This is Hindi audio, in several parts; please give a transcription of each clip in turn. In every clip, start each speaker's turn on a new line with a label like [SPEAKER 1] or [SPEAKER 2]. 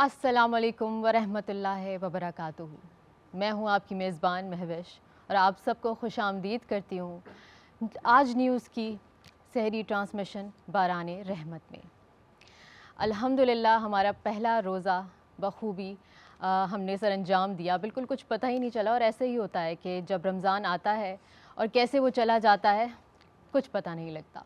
[SPEAKER 1] अस्सलामुअलैकुम वरहमतुल्लाहि वबरकातुहू। मैं हूँ आपकी मेज़बान महविश और आप सबको खुशामदीद करती हूँ आज न्यूज़ की सहरी ट्रांसमिशन बाराने रहमत में। अल्हम्दुलिल्लाह हमारा पहला रोज़ा बखूबी हमने सर अंजाम दिया। बिल्कुल कुछ पता ही नहीं चला और ऐसे ही होता है कि जब रमज़ान आता है और कैसे वो चला जाता है कुछ पता नहीं लगता।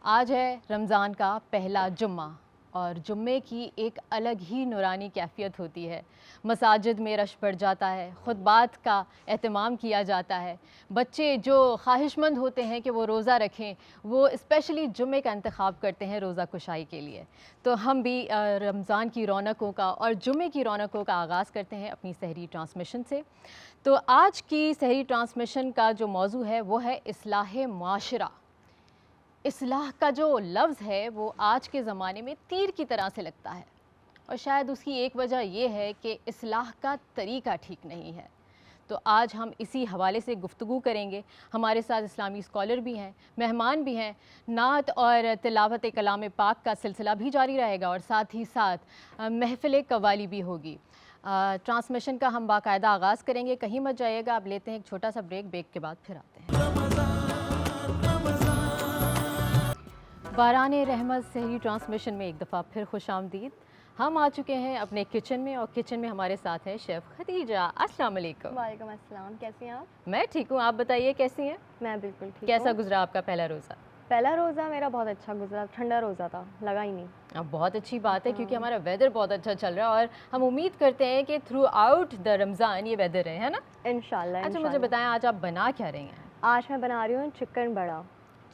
[SPEAKER 1] आज है रमज़ान का पहला जुम्मा और जुम्मे की एक अलग ही नूरानी कैफियत होती है। मसाजिद में रश बढ़ जाता है, खुतबात का एहतमाम किया जाता है। बच्चे जो ख्वाहिशमंद होते हैं कि वो रोज़ा रखें, वो स्पेशली जुम्मे का इंतखाब करते हैं रोज़ा कुशाई के लिए। तो हम भी रमज़ान की रौनकों का और जुम्मे की रौनकों का आगाज़ करते हैं अपनी सहरी ट्रांसमिशन से। तो आज की सहरी ट्रांसमिशन का जो मौजू है वो है इस्लाह माशरा। इस्लाह का जो लफ्ज़ है वो आज के ज़माने में तीर की तरह से लगता है और शायद उसकी एक वजह ये है कि इस्लाह का तरीका ठीक नहीं है। तो आज हम इसी हवाले से गुफ्तगू करेंगे। हमारे साथ इस्लामी स्कॉलर भी हैं, मेहमान भी हैं। नात और तिलावत कलाम पाक का सिलसिला भी जारी रहेगा और साथ ही साथ महफ़िल कव्वाली भी होगी। ट्रांसमिशन का हम बाकायदा आगाज़ करेंगे, कहीं मत जाइएगा। अब लेते हैं एक छोटा सा ब्रेक के बाद फिर आते हैं। बाराने रहमत सहरी ट्रांसमिशन में एक दफ़ा फिर खुशामदीद। हम आ चुके हैं अपने किचन में और किचन में हमारे साथ हैं शेफ़ खदीजा। अस्सलाम वालेकुम।
[SPEAKER 2] वालेकुम अस्सलाम। कैसी हैं आप?
[SPEAKER 1] मैं ठीक हूँ, आप बताइए कैसी हैं?
[SPEAKER 2] मैं बिल्कुल ठीक हूँ।
[SPEAKER 1] कैसा गुजरा आपका पहला रोज़ा?
[SPEAKER 2] पहला रोज़ा मेरा बहुत अच्छा गुजरा, ठंडा रोज़ा था, लगा ही नहीं।
[SPEAKER 1] अब बहुत अच्छी बात है क्योंकि हमारा वेदर बहुत अच्छा चल रहा है और हम उम्मीद करते हैं कि थ्रू आउट द रमज़ान ये वेदर रहे, है ना?
[SPEAKER 2] इंशाल्लाह।
[SPEAKER 1] अच्छा मुझे बताएं आज आप बना क्या रही हैं?
[SPEAKER 2] आज मैं बना रही हूँ चिकन बड़ा।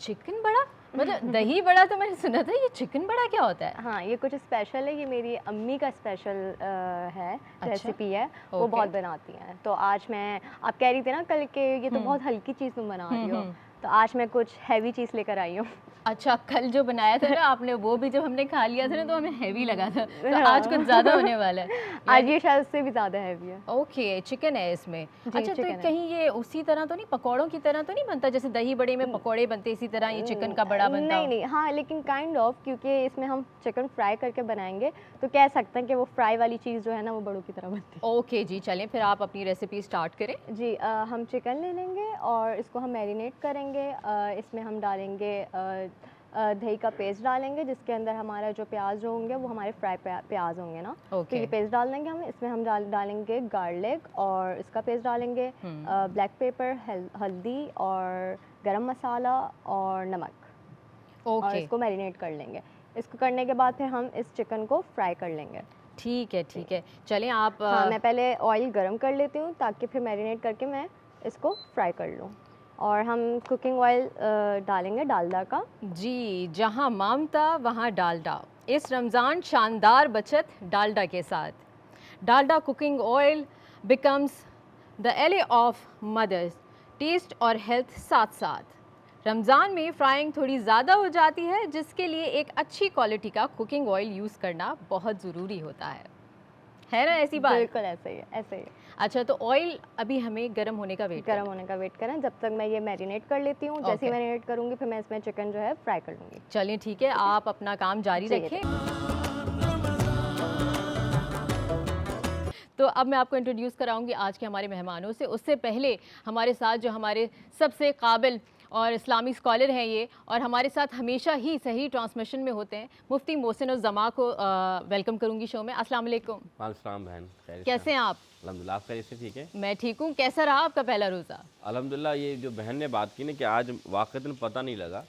[SPEAKER 1] चिकन बड़ा? मतलब दही बड़ा तो मैंने सुना था, ये चिकन बड़ा क्या होता है?
[SPEAKER 2] हाँ, ये कुछ स्पेशल है, ये मेरी अम्मी का स्पेशल है,
[SPEAKER 1] अच्छा?
[SPEAKER 2] रेसिपी है, वो बहुत बनाती हैं। तो आज मैं, आप कह रही थी ना कल के ये तो बहुत हल्की चीज़ तुम बना रही हो, तो आज मैं कुछ हैवी चीज़ लेकर आई हूँ।
[SPEAKER 1] अच्छा, कल जो बनाया था ना आपने वो भी जब हमने खा लिया था ना तो हमें हैवी लगा था, तो आज कुछ ज़्यादा होने वाला है।
[SPEAKER 2] आज ये शायद उससे भी ज़्यादा हैवी है।
[SPEAKER 1] ओके, चिकन है इसमें। अच्छा, तो
[SPEAKER 2] चिकन
[SPEAKER 1] कहीं ये उसी तरह तो नहीं, पकौड़ों की तरह तो नहीं बनता जैसे दही बड़े में पकौड़े बनते इसी तरह ये चिकन का बड़ा बनता हो?
[SPEAKER 2] नहीं, हाँ, लेकिन काइंड ऑफ, क्योंकि इसमें हम चिकन फ्राई करके बनाएंगे तो कह सकते हैं कि वो फ्राई वाली चीज़ जो है ना वो बड़ों की तरह बनती है।
[SPEAKER 1] ओके जी, चलें फिर आप अपनी रेसिपी स्टार्ट करें।
[SPEAKER 2] जी, हम चिकन ले लेंगे और इसको हम मैरिनेट करेंगे। इसमें हम डालेंगे दही का पेस्ट डालेंगे, जिसके अंदर हमारा जो प्याज जो होंगे वो हमारे फ्राई प्याज होंगे ना। तो ये पेस्ट डाल देंगे हम। इसमें हम डालेंगे गार्लिक और इसका पेस्ट डालेंगे, ब्लैक पेपर, हल्दी और गरम मसाला और नमक। और इसको मैरिनेट कर लेंगे। इसको करने के बाद फिर हम इस चिकन को फ्राई कर लेंगे।
[SPEAKER 1] ठीक है, चलें आप।
[SPEAKER 2] हाँ, मैं पहले ऑयल गरम कर लेती हूँ ताकि फिर मैरिनेट करके मैं इसको फ्राई कर लूँ। और हम कुकिंग ऑयल डालेंगे डालडा का।
[SPEAKER 1] जी, जहाँ ममता वहाँ डालडा। इस रमज़ान शानदार बचत डालडा के साथ। Dalda cooking oil becomes the एले ऑफ मदर्स, टेस्ट और हेल्थ साथ साथ। रमज़ान में फ्राइंग थोड़ी ज़्यादा हो जाती है जिसके लिए एक अच्छी क्वालिटी का कुकिंग ऑयल यूज़ करना बहुत ज़रूरी होता है ना? ऐसी बात?
[SPEAKER 2] बिल्कुल ऐसे ही है, ऐसे ही है।
[SPEAKER 1] अच्छा, तो ऑयल अभी हमें गर्म होने का वेट
[SPEAKER 2] करें जब तक मैं ये मैरिनेट कर लेती हूँ। जैसे ही मैरिनेट करूँगी फिर मैं इसमें चिकन जो है फ्राई कर लूँगी।
[SPEAKER 1] चलिए ठीक है, आप अपना काम जारी रखें। तो अब मैं आपको इंट्रोड्यूस कराऊंगी आज के हमारे मेहमानों से। उससे पहले हमारे साथ जो हमारे सबसे काबिल और इस्लामी स्कॉलर हैं ये, और हमारे साथ हमेशा ही सही ट्रांसमिशन में होते हैं, मुफ्ती मोहसिन उज़्ज़मा को वेलकम करूंगी शो में। अस्सलाम वालेकुम।
[SPEAKER 3] वालेकुम बहन,
[SPEAKER 1] कैसे हैं आप?
[SPEAKER 3] अल्हम्दुलिल्लाह, आप कैसे? ठीक है,
[SPEAKER 1] मैं ठीक हूँ। कैसा रहा आपका पहला रोज़ा?
[SPEAKER 3] अल्हम्दुलिल्लाह। ये जो बहन ने बात की ना कि आज वाक़तन पता नहीं लगा,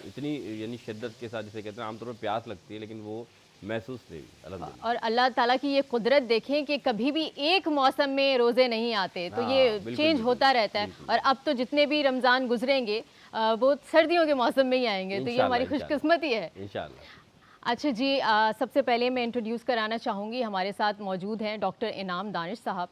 [SPEAKER 3] इतनी यानी शिद्दत के साथ, जिसे कहते हैं आमतौर पर प्यास लगती है, लेकिन वो महसूस नहीं हुई अल्हम्दुलिल्लाह।
[SPEAKER 1] और अल्लाह ताला की ये कुदरत देखें कि कभी भी एक मौसम में रोज़े नहीं आते, तो ये चेंज होता रहता है। और अब तो जितने भी रमज़ान गुजरेंगे वो सर्दियों के मौसम में ही आएंगे, तो ये हमारी खुशकिस्मती है इंशाल्लाह। अच्छा जी, सबसे पहले मैं इंट्रोड्यूस कराना चाहूँगी, हमारे साथ मौजूद हैं डॉक्टर इनाम दानिश साहब,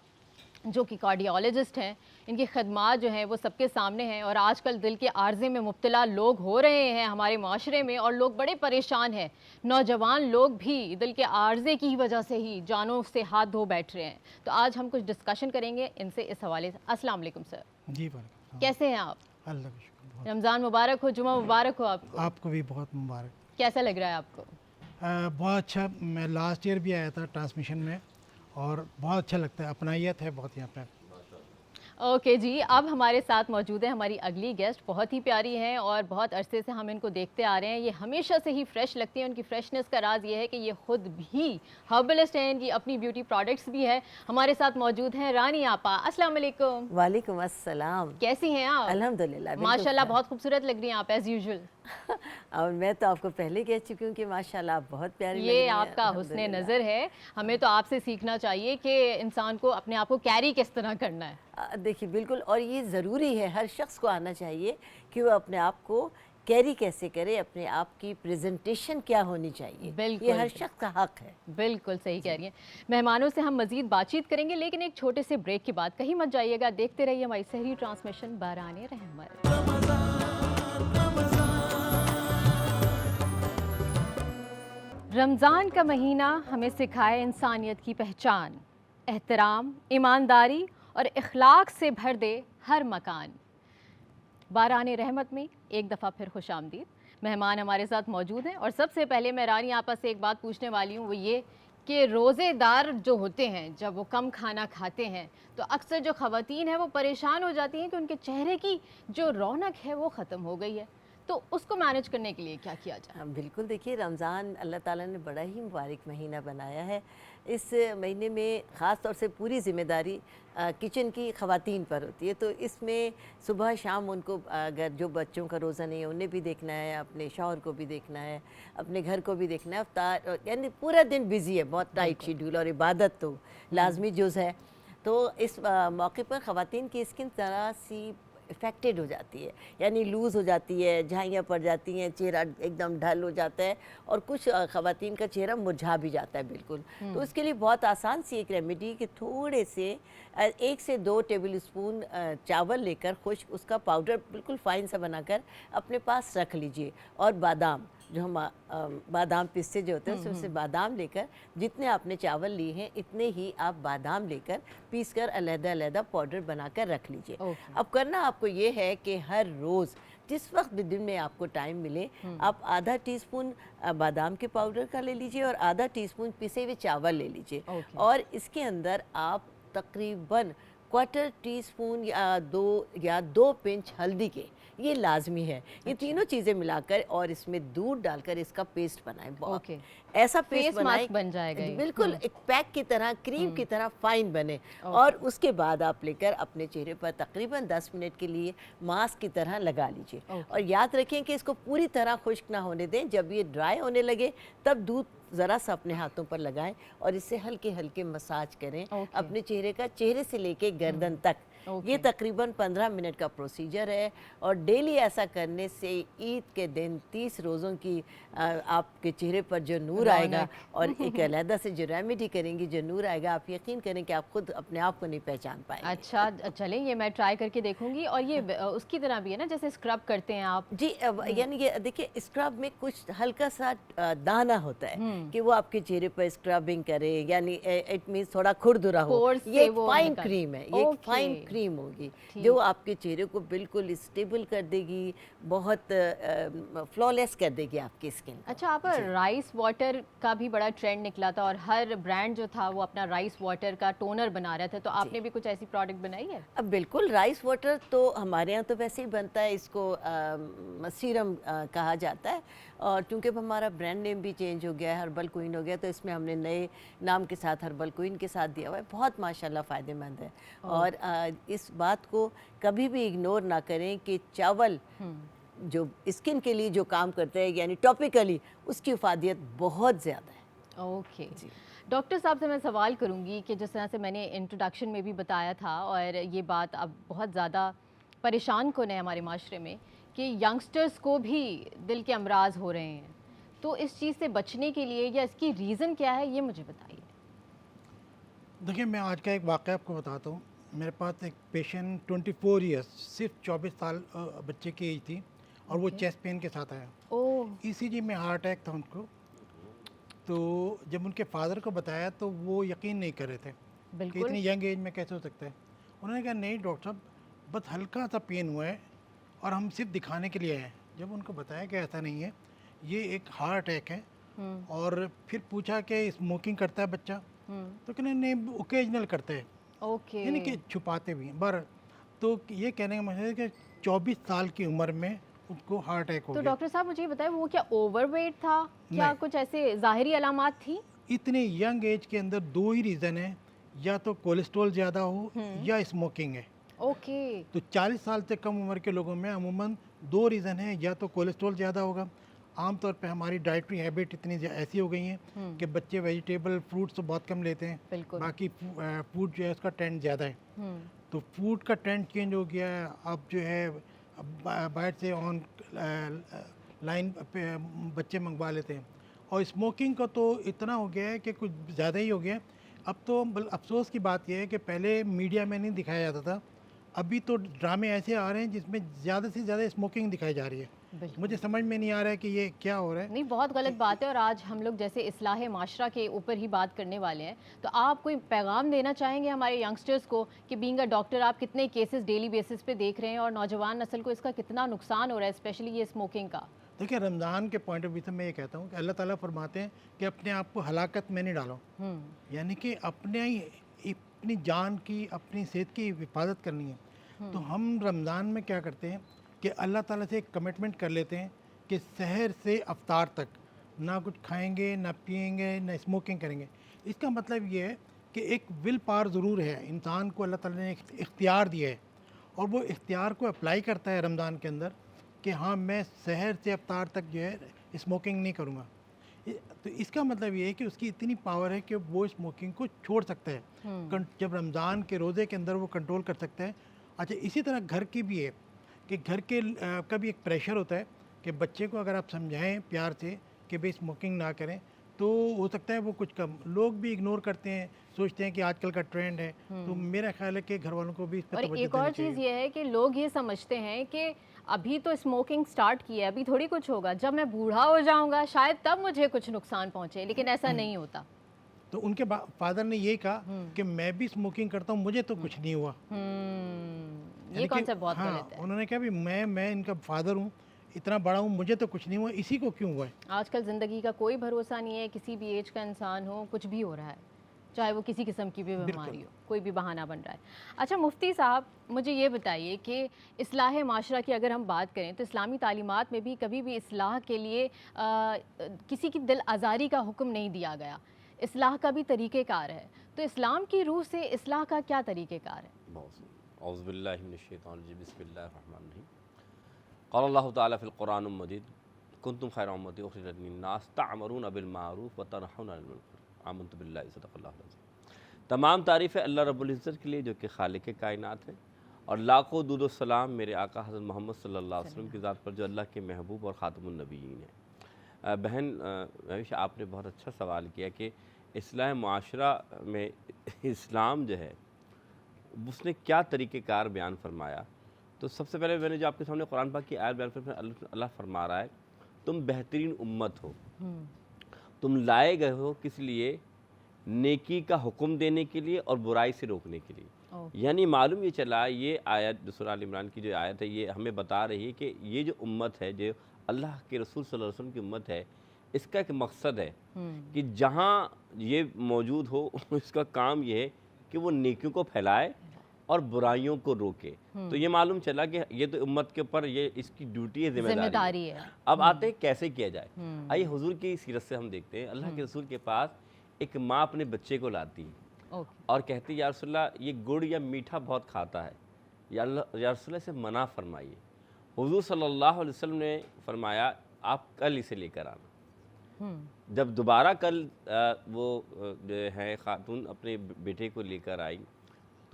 [SPEAKER 1] जो कि कार्डियोलॉजिस्ट हैं। इनकी खदमात जो हैं वो सबके सामने हैं और आजकल दिल के आर्जे में मुब्तला लोग हो रहे हैं हमारे माशरे में, और लोग बड़े परेशान हैं। नौजवान लोग भी दिल के आर्जे की वजह से ही जानों से हाथ धो बैठ रहे हैं। तो आज हम कुछ डिस्कशन करेंगे इनसे इस हवाले से। अस्सलाम वालेकुम सर।
[SPEAKER 4] जी,
[SPEAKER 1] कैसे हैं आप?
[SPEAKER 4] अल्लाह का शुक्र।
[SPEAKER 1] रमज़ान मुबारक हो, जुमा मुबारक हो आपको।
[SPEAKER 4] आपको भी बहुत मुबारक।
[SPEAKER 1] कैसा लग रहा है आपको?
[SPEAKER 4] बहुत अच्छा, मैं लास्ट ईयर भी आया था ट्रांसमिशन में और बहुत अच्छा लगता है, अपनाइयत है बहुत यहाँ पे।
[SPEAKER 1] ओके जी, अब हमारे साथ मौजूद है हमारी अगली गेस्ट, बहुत ही प्यारी हैं और बहुत अरसे से हम इनको देखते आ रहे हैं। ये हमेशा से ही फ्रेश लगती हैं। उनकी फ्रेशनेस का राज ये है कि ये खुद भी हर्बलिस्ट हैं, इनकी अपनी ब्यूटी प्रोडक्ट्स भी है। हमारे साथ मौजूद हैं रानी आपा। अस्सलाम वालेकुम।
[SPEAKER 5] वालेकुम अस्सलाम।
[SPEAKER 1] कैसी हैं आप?
[SPEAKER 5] अल्हम्दुलिल्लाह, बिल्कुल
[SPEAKER 1] माशाल्लाह
[SPEAKER 5] खैर।
[SPEAKER 1] बहुत खूबसूरत लग रही हैं आप एज यूजुअल।
[SPEAKER 5] और मैं तो आपको पहले कह चुकी हूँ कि माशाल्लाह आप बहुत प्यारी लग
[SPEAKER 1] ये
[SPEAKER 5] रही हैं,
[SPEAKER 1] आपका हुस्न
[SPEAKER 5] अल्हम्दुलिल्लाह।
[SPEAKER 1] नज़र है। हमें तो आपसे सीखना चाहिए कि इंसान को अपने आप को कैरी किस तरह करना है।
[SPEAKER 5] देखिए बिल्कुल, और ये ज़रूरी है, हर शख्स को आना चाहिए कि वो अपने आप को कैरी कैसे करे, अपने आप की प्रेजेंटेशन क्या होनी चाहिए,
[SPEAKER 1] बिल्कुल,
[SPEAKER 5] ये हर शख्स का हक है।
[SPEAKER 1] बिल्कुल सही कह रही हैं। मेहमानों से हम मज़ीद बातचीत करेंगे, लेकिन एक छोटे से ब्रेक के बाद कहीं मत जाइएगा, देखते रहिए हमारी सहरी ट्रांसमिशन बाराने रहमत। रमज़ान का महीना हमें सिखाए इंसानियत की पहचान, एहतराम, ईमानदारी और इखलाक से भर दे हर मकान। बाराने रहमत में एक दफ़ा फिर खुश आमदीद। मेहमान हमारे साथ मौजूद हैं और सबसे पहले मैं रानी आपा से एक बात पूछने वाली हूँ, वो ये कि रोज़ेदार जो होते हैं जब वो कम खाना खाते हैं तो अक्सर जो ख़वातीन हैं वो परेशान हो जाती हैं कि उनके चेहरे की जो रौनक है वो ख़त्म हो गई है, तो उसको मैनेज करने के लिए क्या किया जाए?
[SPEAKER 5] हाँ बिल्कुल, देखिए रमज़ान अल्लाह ताला ने बड़ा ही मुबारक महीना बनाया है। इस महीने में ख़ास तौर से पूरी ज़िम्मेदारी किचन की ख़वातीन पर होती है, तो इसमें सुबह शाम उनको अगर जो बच्चों का रोज़ा नहीं है उन्हें भी देखना है, अपने शौहर को भी देखना है, अपने घर को भी देखना है, अफ्तार यानी पूरा दिन बिज़ी है, बहुत टाइट शेड्यूल, और इबादत तो लाजमी जुज़ है। तो इस मौके पर ख़वातीन की स्किन तरह सी इफ़ेक्टेड हो जाती है, यानी लूज़ हो जाती है, झाइयाँ पड़ जाती हैं, चेहरा एकदम ढल हो जाता है, और कुछ ख़वातीन का चेहरा मुरझा भी जाता है बिल्कुल। तो उसके लिए बहुत आसान सी एक रेमेडी कि थोड़े से 1 से 2 टेबल स्पून चावल लेकर खुश्क उसका पाउडर बिल्कुल फ़ाइन सा बनाकर अपने पास रख लीजिए, और बादाम जो हम बादाम पिस्ते जो होते हैं उसमें से बादाम लेकर, जितने आपने चावल लिए हैं इतने ही आप बादाम लेकर पीस कर अलग-अलग पाउडर बनाकर रख लीजिए। अब करना आपको ये है कि हर रोज़ जिस वक्त भी दिन में आपको टाइम मिले, आप आधा टीस्पून बादाम के पाउडर का ले लीजिए और आधा टीस्पून पिसे हुए चावल ले लीजिए, और इसके अंदर आप तकरीबन क्वार्टर टीस्पून या 2 पिंच हल्दी के, ये लाजमी है, ये तीनों चीज़ें मिलाकर और इसमें दूध डालकर इसका पेस्ट बनाएं। बहुत ऐसा पेस्ट बनाएं
[SPEAKER 1] बन जाएगा ये।
[SPEAKER 5] बिल्कुल एक पैक की तरह, क्रीम की तरह फाइन बने, और उसके बाद आप लेकर अपने चेहरे पर तकरीबन 10 मिनट के लिए मास्क की तरह लगा लीजिए। और याद रखें कि इसको पूरी तरह खुश्क ना होने दें, जब ये ड्राई होने लगे तब दूध ज़रा सा अपने हाथों पर लगाएं और इससे हल्के हल्के मसाज करें अपने चेहरे का, चेहरे से लेके गर्दन तक। ये तकरीबन 15 मिनट का प्रोसीजर है, और डेली ऐसा करने से ईद के दिन 30 रोज़ों की आपके चेहरे पर जो नूर आएगा, और एक अलहदा से जो रेमेडी करेंगी जो नूर आएगा, आप यकीन करें कि आप खुद अपने आप को नहीं पहचान पाएंगे।
[SPEAKER 1] अच्छा, चलें ये मैं ट्राई करके देखूंगी। और ये उसकी तरह भी है ना जैसे स्क्रब करते हैं आप?
[SPEAKER 5] जी, यानी ये देखिए स्क्रब में कुछ हल्का सा दाना होता है कि वो आपके चेहरे पर स्क्रबिंग करे, यानी इट मीन्स थोड़ा खुरदुरा हो। ये एक फाइन क्रीम है, ये एक फाइन क्रीम होगी जो आपके चेहरे को बिल्कुल स्टेबल कर देगी, बहुत फ्लॉलेस कर देगी आपकी स्किन।
[SPEAKER 1] अच्छा, आप राइस वाटर का भी बड़ा ट्रेंड निकला था और हर ब्रांड जो था वो अपना राइस वाटर का टोनर बना रहा था, तो आपने भी कुछ ऐसी प्रोडक्ट बनाई है?
[SPEAKER 5] अब बिल्कुल, राइस वाटर तो हमारे यहाँ तो वैसे ही बनता है, इसको सीरम कहा जाता है, और चूँकि हमारा ब्रांड नेम भी चेंज हो गया है, हर्बल क्वीन हो गया, तो इसमें हमने नए नाम के साथ हर्बल क्वीन के साथ दिया हुआ है। बहुत माशाल्लाह फ़ायदेमंद है, और इस बात को कभी भी इग्नोर ना करें कि चावल जो स्किन के लिए जो काम करते हैं, यानी टॉपिकली उसकी इफादियत बहुत ज़्यादा है।
[SPEAKER 1] ओके डॉक्टर साहब से मैं सवाल करूंगी कि जिस तरह से मैंने इंट्रोडक्शन में भी बताया था, और ये बात अब बहुत ज़्यादा परेशान कौन है हमारे माशरे में कि यंगस्टर्स को भी दिल के अमराज हो रहे हैं, तो इस चीज़ से बचने के लिए या इसकी रीज़न क्या है ये मुझे बताइए।
[SPEAKER 4] देखिए, मैं आज का एक वाक़या आपको बताता हूँ। मेरे पास एक पेशेंट 24 ईयर्स, सिर्फ 24 साल बच्चे की एज थी, और वो चेस्ट पेन के साथ आया। ईसीजी में हार्ट अटैक था उनको। तो जब उनके फादर को बताया तो वो यकीन नहीं कर रहे थे कि इतनी यंग एज में कैसे हो सकता है। उन्होंने कहा नहीं डॉक्टर साहब, बस हल्का सा पेन हुआ है और हम सिर्फ दिखाने के लिए आए हैं। जब उनको बताया कि ऐसा नहीं है, ये एक हार्ट अटैक है, और फिर पूछा कि स्मोकिंग करता है बच्चा, तो कहने नहीं ओकेजनल करता है,
[SPEAKER 1] ओके।
[SPEAKER 4] यानी कि छुपाते भी हैं बार। तो ये कहने का मतलब है कि 24 साल की उम्र में उसको हार्ट अटैक हो
[SPEAKER 1] तो
[SPEAKER 4] गया।
[SPEAKER 1] डॉक्टर साहब मुझे ये बताएं, वो क्या ओवरवेट था, क्या
[SPEAKER 4] नहीं।
[SPEAKER 1] कुछ ऐसे ज़ाहिरी अलामात थी?
[SPEAKER 4] इतने यंग एज के अंदर दो ही रीज़न है, या तो कोलेस्ट्रॉल ज़्यादा हो या स्मोकिंग है।
[SPEAKER 1] ओके।
[SPEAKER 4] तो 40 साल से कम उम्र के लोगों में अमूमन दो रीज़न है, या तो कोलेस्ट्रॉल ज़्यादा होगा, आमतौर पे हमारी डाइटरी हैबिट इतनी ऐसी हो गई हैं कि बच्चे वेजिटेबल फ्रूट्स तो बहुत कम लेते हैं,
[SPEAKER 1] बिल्कुल।
[SPEAKER 4] बाकी फूड जो है उसका ट्रेंड ज़्यादा है। तो फूड का ट्रेंड चेंज हो गया है, अब जो है बाहर से ऑन लाइन पे बच्चे मंगवा लेते हैं। और स्मोकिंग का तो इतना हो गया है कि कुछ ज़्यादा ही हो गया है। अब तो अफसोस की बात यह है कि पहले मीडिया में नहीं दिखाया जाता था, अभी तो ड्रामे ऐसे आ रहे हैं जिसमें ज़्यादा से ज़्यादा स्मोकिंग दिखाई जा रही है। मुझे समझ में नहीं आ रहा है कि ये क्या हो रहा है।
[SPEAKER 1] नहीं, बहुत गलत बात है। और आज हम लोग जैसे इस्लाह माशरा के ऊपर ही बात करने वाले हैं, तो आप कोई पैगाम देना चाहेंगे हमारे यंगस्टर्स को कि बीइंग अ डॉक्टर आप कितने केसेस डेली बेसिस पे देख रहे हैं और नौजवान नस्ल को इसका कितना नुकसान हो रहा है, स्पेशली ये स्मोकिंग का?
[SPEAKER 4] देखिए, रमज़ान के पॉइंट ऑफ व्यू से मैं ये कहता हूँ कि अल्लाह ताला फरमाते हैं कि अपने आप को हलाकत में नहीं डालो, यानी कि अपनी जान की, अपनी सेहत की हिफाजत करनी है। तो हम रमज़ान में क्या करते हैं कि अल्लाह ताला से एक कमिटमेंट कर लेते हैं कि सहर से अफ्तार तक ना कुछ खाएंगे, ना पिएंगे, ना स्मोकिंग करेंगे। इसका मतलब ये है कि एक विल पावर ज़रूर है, इंसान को अल्लाह ताला ने एक इख्तियार दिया है और वो इख्तियार को अप्लाई करता है रमज़ान के अंदर कि हाँ मैं सहर से अफ्तार तक जो है स्मोकिंग नहीं करूँगा। तो इसका मतलब ये है कि उसकी इतनी पावर है कि वो स्मोकिंग को छोड़ सकता है जब रमज़ान के रोज़े के अंदर वो कंट्रोल कर सकता है। अच्छा, इसी तरह घर की भी है कि घर के का भी एक प्रेशर होता है कि बच्चे को अगर आप समझाएं प्यार से कि भाई स्मोकिंग ना करें, तो हो सकता है वो कुछ कम। लोग भी इग्नोर करते हैं, सोचते हैं कि आजकल का ट्रेंड है। तो मेरा ख्याल है कि घर वालों को भी इस पर
[SPEAKER 1] और
[SPEAKER 4] तवज्जो
[SPEAKER 1] एक और
[SPEAKER 4] देनी चाहिए।
[SPEAKER 1] चीज़ ये है कि लोग ये समझते हैं कि अभी तो स्मोकिंग स्टार्ट की है, अभी थोड़ी कुछ होगा, जब मैं बूढ़ा हो जाऊंगा शायद तब मुझे कुछ नुकसान पहुंचे, लेकिन ऐसा नहीं होता।
[SPEAKER 4] तो उनके फादर ने यही कहा कि मैं भी स्मोकिंग करता हूँ, मुझे तो कुछ नहीं हुआ।
[SPEAKER 1] ये
[SPEAKER 4] यानी कि
[SPEAKER 1] कॉन्सेप्ट बहुत
[SPEAKER 4] हाँ,
[SPEAKER 1] गलत है।
[SPEAKER 4] उन्होंने कहा भी मैं इनका फादर हूँ, इतना बड़ा हूँ, मुझे तो कुछ नहीं हुआ, इसी को क्यों हुआ है।
[SPEAKER 1] आजकल ज़िंदगी का कोई भरोसा नहीं है, किसी भी एज का इंसान हो, कुछ भी हो रहा है, चाहे वो किसी किस्म की भी बीमारी हो, कोई भी बहाना बन रहा है। अच्छा मुफ्ती साहब, मुझे ये बताइए कि इस्लाह माशरा की अगर हम बात करें तो इस्लामी तालीमात में भी कभी भी इस्लाह के लिए किसी की दिल आज़ारी का हुक्म नहीं दिया गया, इस्लाह का भी तरीक़ेकार है। तो इस्लाम की रूह से इस्लाह का क्या तरीक़ेकार है?
[SPEAKER 3] क़ाल ताला फ़िल क़ुरानिल मजीद कुन्तुम खैरा उम्मतिन उख़रिजत लिन्नास तअमुरूना बिल मारूफ़ व तनहौना अनिल मुनकर आमनतु बिल्लाहि सदक़ल्लाहुल अज़ीम। तमाम तारीफ़ें अल्लाह रब्बुल इज़्ज़त के लिए जो कि खालिक़ कायनात है, और लाखों दुरूद व सलाम मेरे आका हज़रत मोहम्मद सल्लल्लाहु अलैहि वसल्लम की ज़ात पर जो अल्लाह के महबूब और ख़ातमुन नबीयीन है। बहन आपने बहुत अच्छा सवाल किया कि इस्लाह माशरा में इस्लाम जो है उसने क्या तरीक़ेकार बयान फरमाया। तो सबसे पहले मैंने जो आपके सामने कुरान पाक की आयत बयान फरमाई, अल्लाह फरमा रहा है तुम बेहतरीन उम्मत हो, तुम लाए गए हो किस लिए? नेकी का हुक्म देने के लिए और बुराई से रोकने के लिए। यानी मालूम ये चला, ये आयत सूरह आल इमरान की जो आयत है ये हमें बता रही है कि ये जो उम्मत है, जो अल्लाह के रसूल सल्लल्लाहु अलैहि वसल्लम की उम्मत है, इसका एक मकसद है कि जहाँ ये मौजूद हो इसका काम ये है कि वो नेकियों को फैलाए और बुराइयों को रोके। तो ये मालूम चला कि ये तो उम्मत के ऊपर ये इसकी ड्यूटी है, जिम्मेदारी है। अब आते हैं कैसे किया जाए। आइए हुजूर की सीरत से हम देखते हैं। अल्लाह के रसूल के पास एक माँ अपने बच्चे को लाती है और कहती है या रसूलल्लाह ये गुड़ या मीठा बहुत खाता है, या रसूलल्लाह से मना फरमाइए। हुजूर सल्लल्लाहु अलैहि वसल्लम ने फरमाया आप कल इसे लेकर आना। जब दोबारा कल वो जो है खातून अपने बेटे को लेकर आई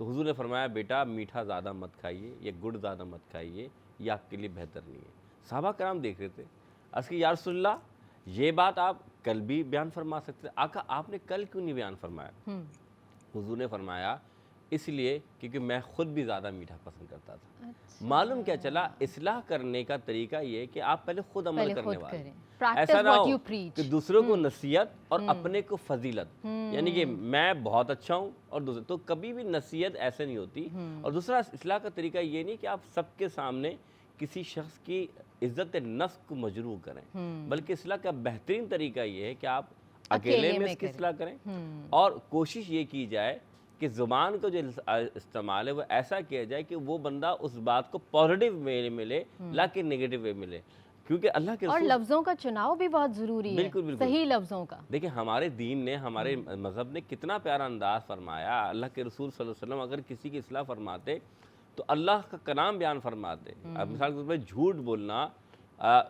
[SPEAKER 3] तो हुजूर ने फरमाया बेटा मीठा ज़्यादा मत खाइए, या गुड़ ज़्यादा मत खाइए, ये आपके लिए बेहतर नहीं है। सहाबा कराम देख रहे थे, अर्ज़ की या रसूलल्लाह ये बात आप कल भी बयान फरमा सकते, आका आपने कल क्यों नहीं बयान फरमाया? हुजूर ने फरमाया इसलिए क्योंकि मैं ख़ुद भी ज़्यादा मीठा पसंद करता था। अच्छा। मालूम क्या चला, इस्लाह करने का तरीका ये है कि आप पहले खुद अमल करने वाले, ऐसा ना हो कि दूसरों को नसीहत और अपने को फजीलत, यानी कि मैं बहुत अच्छा हूँ और दूसरे, तो कभी भी नसीहत ऐसे नहीं होती। और दूसरा इस्लाह का तरीका ये नहीं कि आप सबके सामने किसी शख्स की इज़्ज़त नफ्स को मजरू करें, बल्कि इस्लाह का बेहतरीन तरीका ये है कि आप अकेले में इसकी इस्लाह करें और कोशिश ये की जाए कि ज़ुबान का जो इस्तेमाल है वो ऐसा किया जाए कि वो बंदा उस बात को पॉजिटिव वे में ले, ना कि नेगेटिव वे में ले, क्योंकि अल्लाह के
[SPEAKER 1] और
[SPEAKER 3] रसूल
[SPEAKER 1] लफ्ज़ों का चुनाव भी बहुत ज़रूरी
[SPEAKER 3] बिल्कुल,
[SPEAKER 1] है,
[SPEAKER 3] बिल्कुल।
[SPEAKER 1] सही लफ्ज़ों का।
[SPEAKER 3] देखिए हमारे दीन ने, हमारे मज़हब ने कितना प्यारा अंदाज फरमाया। अल्लाह के रसूल सल्लल्लाहु अलैहि वसल्लम अगर किसी की इस्लाह फरमाते तो अल्लाह का कलाम बयान फरमाते। अब मिसाल के तौर पर झूठ बोलना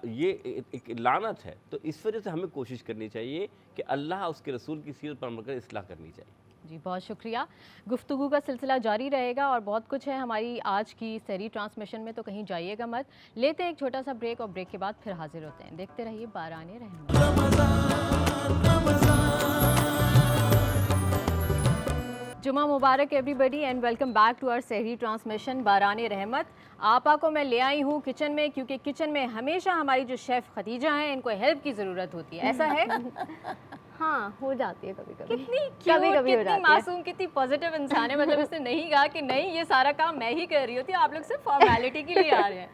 [SPEAKER 3] ये एक लानत है, तो इस वजह से हमें कोशिश करनी चाहिए कि अल्लाह उसके रसूल की सीरत पर अमल कर इस्लाह करनी चाहिए।
[SPEAKER 1] जी बहुत शुक्रिया। गुफ्तगू का सिलसिला जारी रहेगा और बहुत कुछ है हमारी आज की सहरी ट्रांसमिशन में, तो कहीं जाइएगा मत। लेते हैं एक छोटा सा ब्रेक और ब्रेक के बाद फिर हाजिर होते हैं। देखते रहिए बाराने रहमत। जुमा मुबारक everybody and welcome back to our sehri transmission बाराने रहमत। आपा को मैं ले आई हूँ किचन में, क्योंकि किचन में हमेशा हमारी जो शेफ़ खदीजा हैं इनको हेल्प की ज़रूरत होती है, ऐसा है?
[SPEAKER 2] हाँ, हो जाती है कभी कभी।
[SPEAKER 1] कितनी
[SPEAKER 2] कभी
[SPEAKER 1] क्यूट,
[SPEAKER 2] हो
[SPEAKER 1] कितनी
[SPEAKER 2] जाती है।
[SPEAKER 1] मासूम, कितनी पॉजिटिव इंसान है। मतलब इसने नहीं कहा कि नहीं ये सारा काम मैं ही कर रही होती हूँ, आप लोग सिर्फ फॉर्मेलिटी के लिए आ रहे हैं।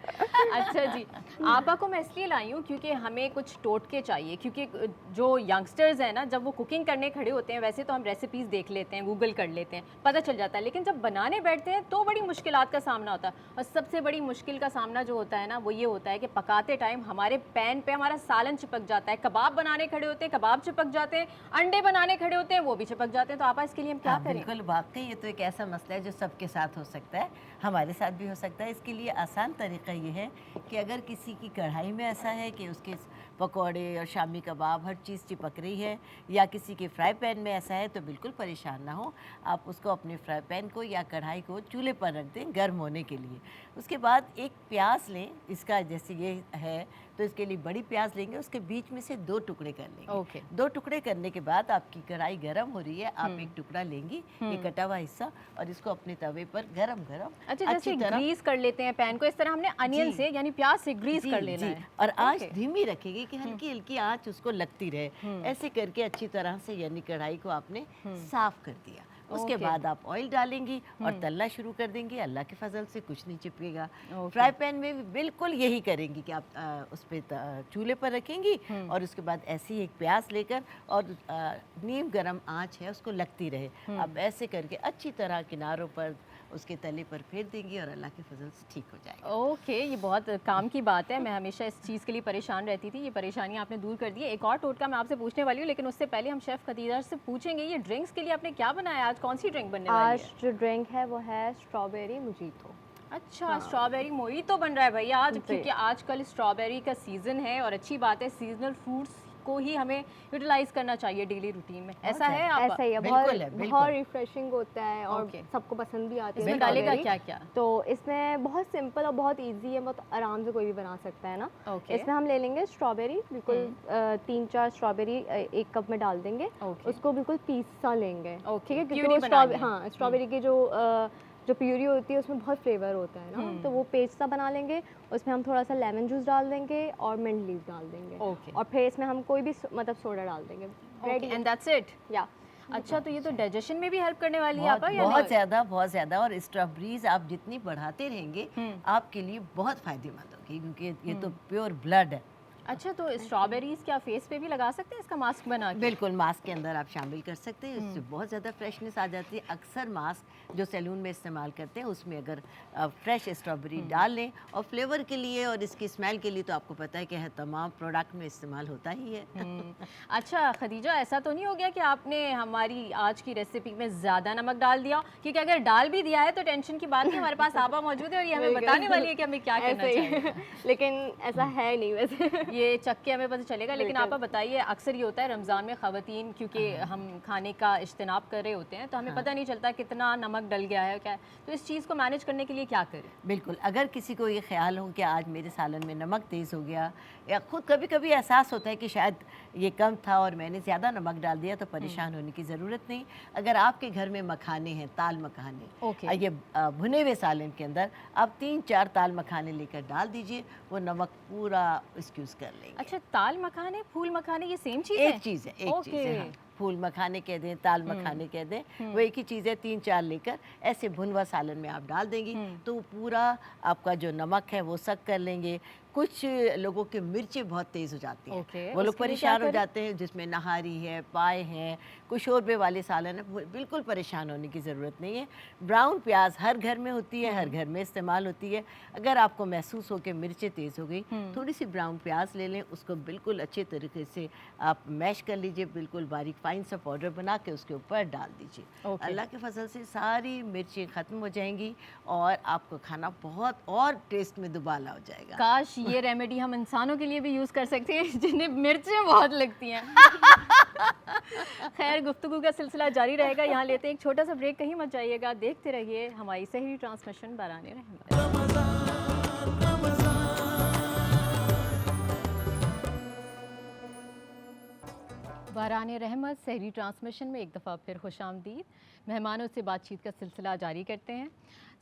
[SPEAKER 1] अच्छा जी, आपा को मैं इसलिए लाई हूँ क्योंकि हमें कुछ टोटके चाहिए, क्योंकि जो यंगस्टर्स हैं ना, जब वो कुकिंग करने खड़े होते हैं, वैसे तो हम रेसिपीज़ देख लेते हैं, गूगल कर लेते हैं, पता चल जाता है, लेकिन जब बनाने बैठते हैं तो बड़ी मुश्किलात का सामना होता है। और सबसे बड़ी मुश्किल का सामना जो होता है ना, वो ये होता है कि पकाते टाइम हमारे पैन पे हमारा सालन चिपक जाता है, कबाब बनाने खड़े होते हैं कबाब चिपक जाते हैं, अंडे बनाने खड़े होते हैं वो भी चिपक जाते हैं। तो आप इसके लिए हम क्या करें?
[SPEAKER 5] बिल्कुल, वाकई ये तो एक ऐसा मसला है जो सबके साथ हो सकता है, हमारे साथ भी हो सकता है। इसके लिए आसान तरीका ये है कि अगर किसी की कढ़ाई में ऐसा है कि उसके पकौड़े और शामी कबाब हर चीज़ चिपक रही है, या किसी के फ्राई पैन में ऐसा है, तो बिल्कुल परेशान ना हो। आप उसको अपने फ्राई पैन को या कढ़ाई को चूल्हे पर रख दें गर्म होने के लिए। उसके बाद एक प्याज लें, इसका जैसे ये है तो इसके लिए बड़ी प्याज लेंगे, उसके बीच में से 2 टुकड़े कर लेंगे।
[SPEAKER 1] ओके।
[SPEAKER 5] 2 टुकड़े करने के बाद आपकी कढ़ाई गर्म हो रही है, आप एक टुकड़ा लेंगी, ये कटा हुआ हिस्सा, और इसको अपने तवे पर गरम गरम
[SPEAKER 1] अच्छा, जैसे ग्रीस कर लेते हैं पैन को, इस तरह हमने अनियन से यानी प्याज से ग्रीस कर लेना है।
[SPEAKER 5] और आंच धीमी रखेगी कि हल्की हल्की आंच उसको लगती रहे। ऐसे करके अच्छी तरह से यानी कढ़ाई को आपने साफ कर दिया। उसके बाद आप ऑयल डालेंगी और तलना शुरू कर देंगी। अल्लाह के फजल से कुछ नहीं चिपकेगा। फ्राई पैन में भी बिल्कुल यही करेंगी कि आप उस पर चूल्हे पर रखेंगी और उसके बाद ऐसे ही एक प्याज लेकर और नीम गरम आंच है उसको लगती रहे। आप ऐसे करके अच्छी तरह किनारों पर उसके तले पर फेर देंगी और अल्लाह के फजल से ठीक हो जाएगा।
[SPEAKER 1] ओके, ये बहुत काम की बात है। मैं हमेशा इस चीज़ के लिए परेशान रहती थी, ये परेशानी आपने दूर कर दी है। एक और टोटका मैं आपसे पूछने वाली हूँ, लेकिन उससे पहले हम शेफ़ खदीजा से पूछेंगे ये ड्रिंक्स के लिए आपने क्या बनाया आज? कौन सी ड्रिंक बनने वाली है?
[SPEAKER 2] आज जो ड्रिंक है वो है स्ट्रॉबेरी मुजीतो।
[SPEAKER 1] अच्छा, स्ट्रॉबेरी मोहितो बन रहा है भैया आज, क्योंकि आजकल स्ट्रॉबेरी का सीज़न है और अच्छी बात है, सीजनल फ्रूट्स को ही हमें यूटिलाइज करना चाहिए डेली रूटीन में। ऐसा है आप?
[SPEAKER 2] ऐसा ही है, बहुत रिफ्रेशिंग होता है और सबको पसंद भी आती है।
[SPEAKER 1] इसमें डालेगा क्या क्या? तो
[SPEAKER 2] इसमें बहुत सिंपल और बहुत इजी है, बहुत आराम से कोई भी बना सकता है ना। इसमें हम ले लेंगे स्ट्रॉबेरी, बिल्कुल 3-4 स्ट्रॉबेरी एक कप में डाल देंगे। उसको बिल्कुल पीस सा लेंगे, ठीक है, क्योंकि स्ट्रॉबेरी की जो प्यूरी होती है उसमें बहुत फ्लेवर होता है ना, तो वो पेस्ट सा बना लेंगे। उसमें हम थोड़ा सा लेमन जूस डाल देंगे और मिंट लीव्स डाल देंगे। और फिर इसमें हम कोई भी मतलब सोडा डाल देंगे। Ready
[SPEAKER 1] and that's it.
[SPEAKER 2] या
[SPEAKER 1] अच्छा, तो ये तो डाइजेशन में भी हेल्प करने वाली है आपा?
[SPEAKER 5] बहुत ज़्यादा। और स्ट्रॉबेरीज आप जितनी बढ़ाते रहेंगे आपके लिए बहुत फ़ायदेमंद होगी, क्योंकि ये तो प्योर ब्लड है।
[SPEAKER 1] अच्छा, तो स्ट्रॉबेरीज क्या फेस पे भी लगा सकते हैं इसका मास्क बना के?
[SPEAKER 5] बिल्कुल, मास्क के अंदर आप शामिल कर सकते हैं, इससे बहुत ज़्यादा फ्रेशनेस आ जाती है। अक्सर मास्क जो सैलून में इस्तेमाल करते हैं उसमें अगर फ्रेश स्ट्रॉबेरी डाल लें, और फ्लेवर के लिए और इसकी स्मेल के लिए तो आपको पता है कि तमाम प्रोडक्ट में इस्तेमाल होता ही है।
[SPEAKER 1] अच्छा खदीजा, ऐसा तो नहीं हो गया कि आपने हमारी आज की रेसिपी में ज़्यादा नमक डाल दिया? क्योंकि अगर डाल भी दिया है तो टेंशन की बात नहीं, हमारे पास आपा मौजूद है और ये हमें बताने वाली है कि हमें क्या करना चाहिए।
[SPEAKER 2] लेकिन ऐसा है नहीं वैसे,
[SPEAKER 1] ये चक्के हमें पता चलेगा। लेकिन आपा बताइए, अक्सर ये होता है रमज़ान में ख़वातीन, क्योंकि हम खाने का इज्तिनाब कर रहे होते हैं, तो हमें पता नहीं चलता कितना नमक डल गया है क्या है, तो इस चीज़ को मैनेज करने के लिए क्या करें?
[SPEAKER 5] बिल्कुल, अगर किसी को ये ख्याल हो कि आज मेरे सालन में नमक तेज़ हो गया, या खुद कभी कभी एहसास होता है कि शायद ये कम था और मैंने ज़्यादा नमक डाल दिया, तो परेशान होने की ज़रूरत नहीं। अगर आपके घर में मखाने हैं, ताल मखाने, ये भुने हुए सालन के अंदर आप 3-4 ताल मखाने लेकर डाल दीजिए, वो नमक पूरा एक्सक्यूज़ कर लेंगे।
[SPEAKER 1] अच्छा, ताल मखाने फूल मखाने ये सेम चीज़ है?
[SPEAKER 5] एक चीज़ है, एक चीज़ है। फूल मखाने कह दें, ताल मखाने कह दें, वो एक ही चीज़ है, 3-4 लेकर ऐसे भुनवा सालन में आप डाल देंगी तो पूरा आपका जो नमक है वो सक कर लेंगे। कुछ लोगों के मिर्चें बहुत तेज़ हो जाती हैं, वो लोग परेशान हो जाते हैं, जिसमें नहारी है, पाए हैं, कुछ शोरबे वाले सालन है, बिल्कुल परेशान होने की ज़रूरत नहीं है। ब्राउन प्याज हर घर में होती है, हर घर में इस्तेमाल होती है। अगर आपको महसूस हो कि मिर्चें तेज़ हो गई, थोड़ी सी ब्राउन प्याज ले लें, उसको बिल्कुल अच्छे तरीके से आप मैश कर लीजिए, बिल्कुल बारीक फाइन सा पाउडर बना के उसके ऊपर डाल दीजिए। अल्लाह के फजल से सारी मिर्चें ख़त्म हो जाएंगी और आपको खाना बहुत और टेस्ट में दुबाला हो जाएगा।
[SPEAKER 1] काश ये रेमेडी हम इंसानों के लिए भी यूज़ कर सकते हैं जिन्हें मिर्चें बहुत लगती हैं। खैर, गुफ्तगू का सिलसिला जारी रहेगा, यहाँ लेते हैं एक छोटा सा ब्रेक, कहीं मत जाइएगा, देखते रहिए हमारी सहरी ट्रांसमिशन बाराने रहमत। बाराने रहमत सहरी ट्रांसमिशन में एक दफ़ा फिर खुशामदीद। मेहमानों से बातचीत का सिलसिला जारी करते हैं।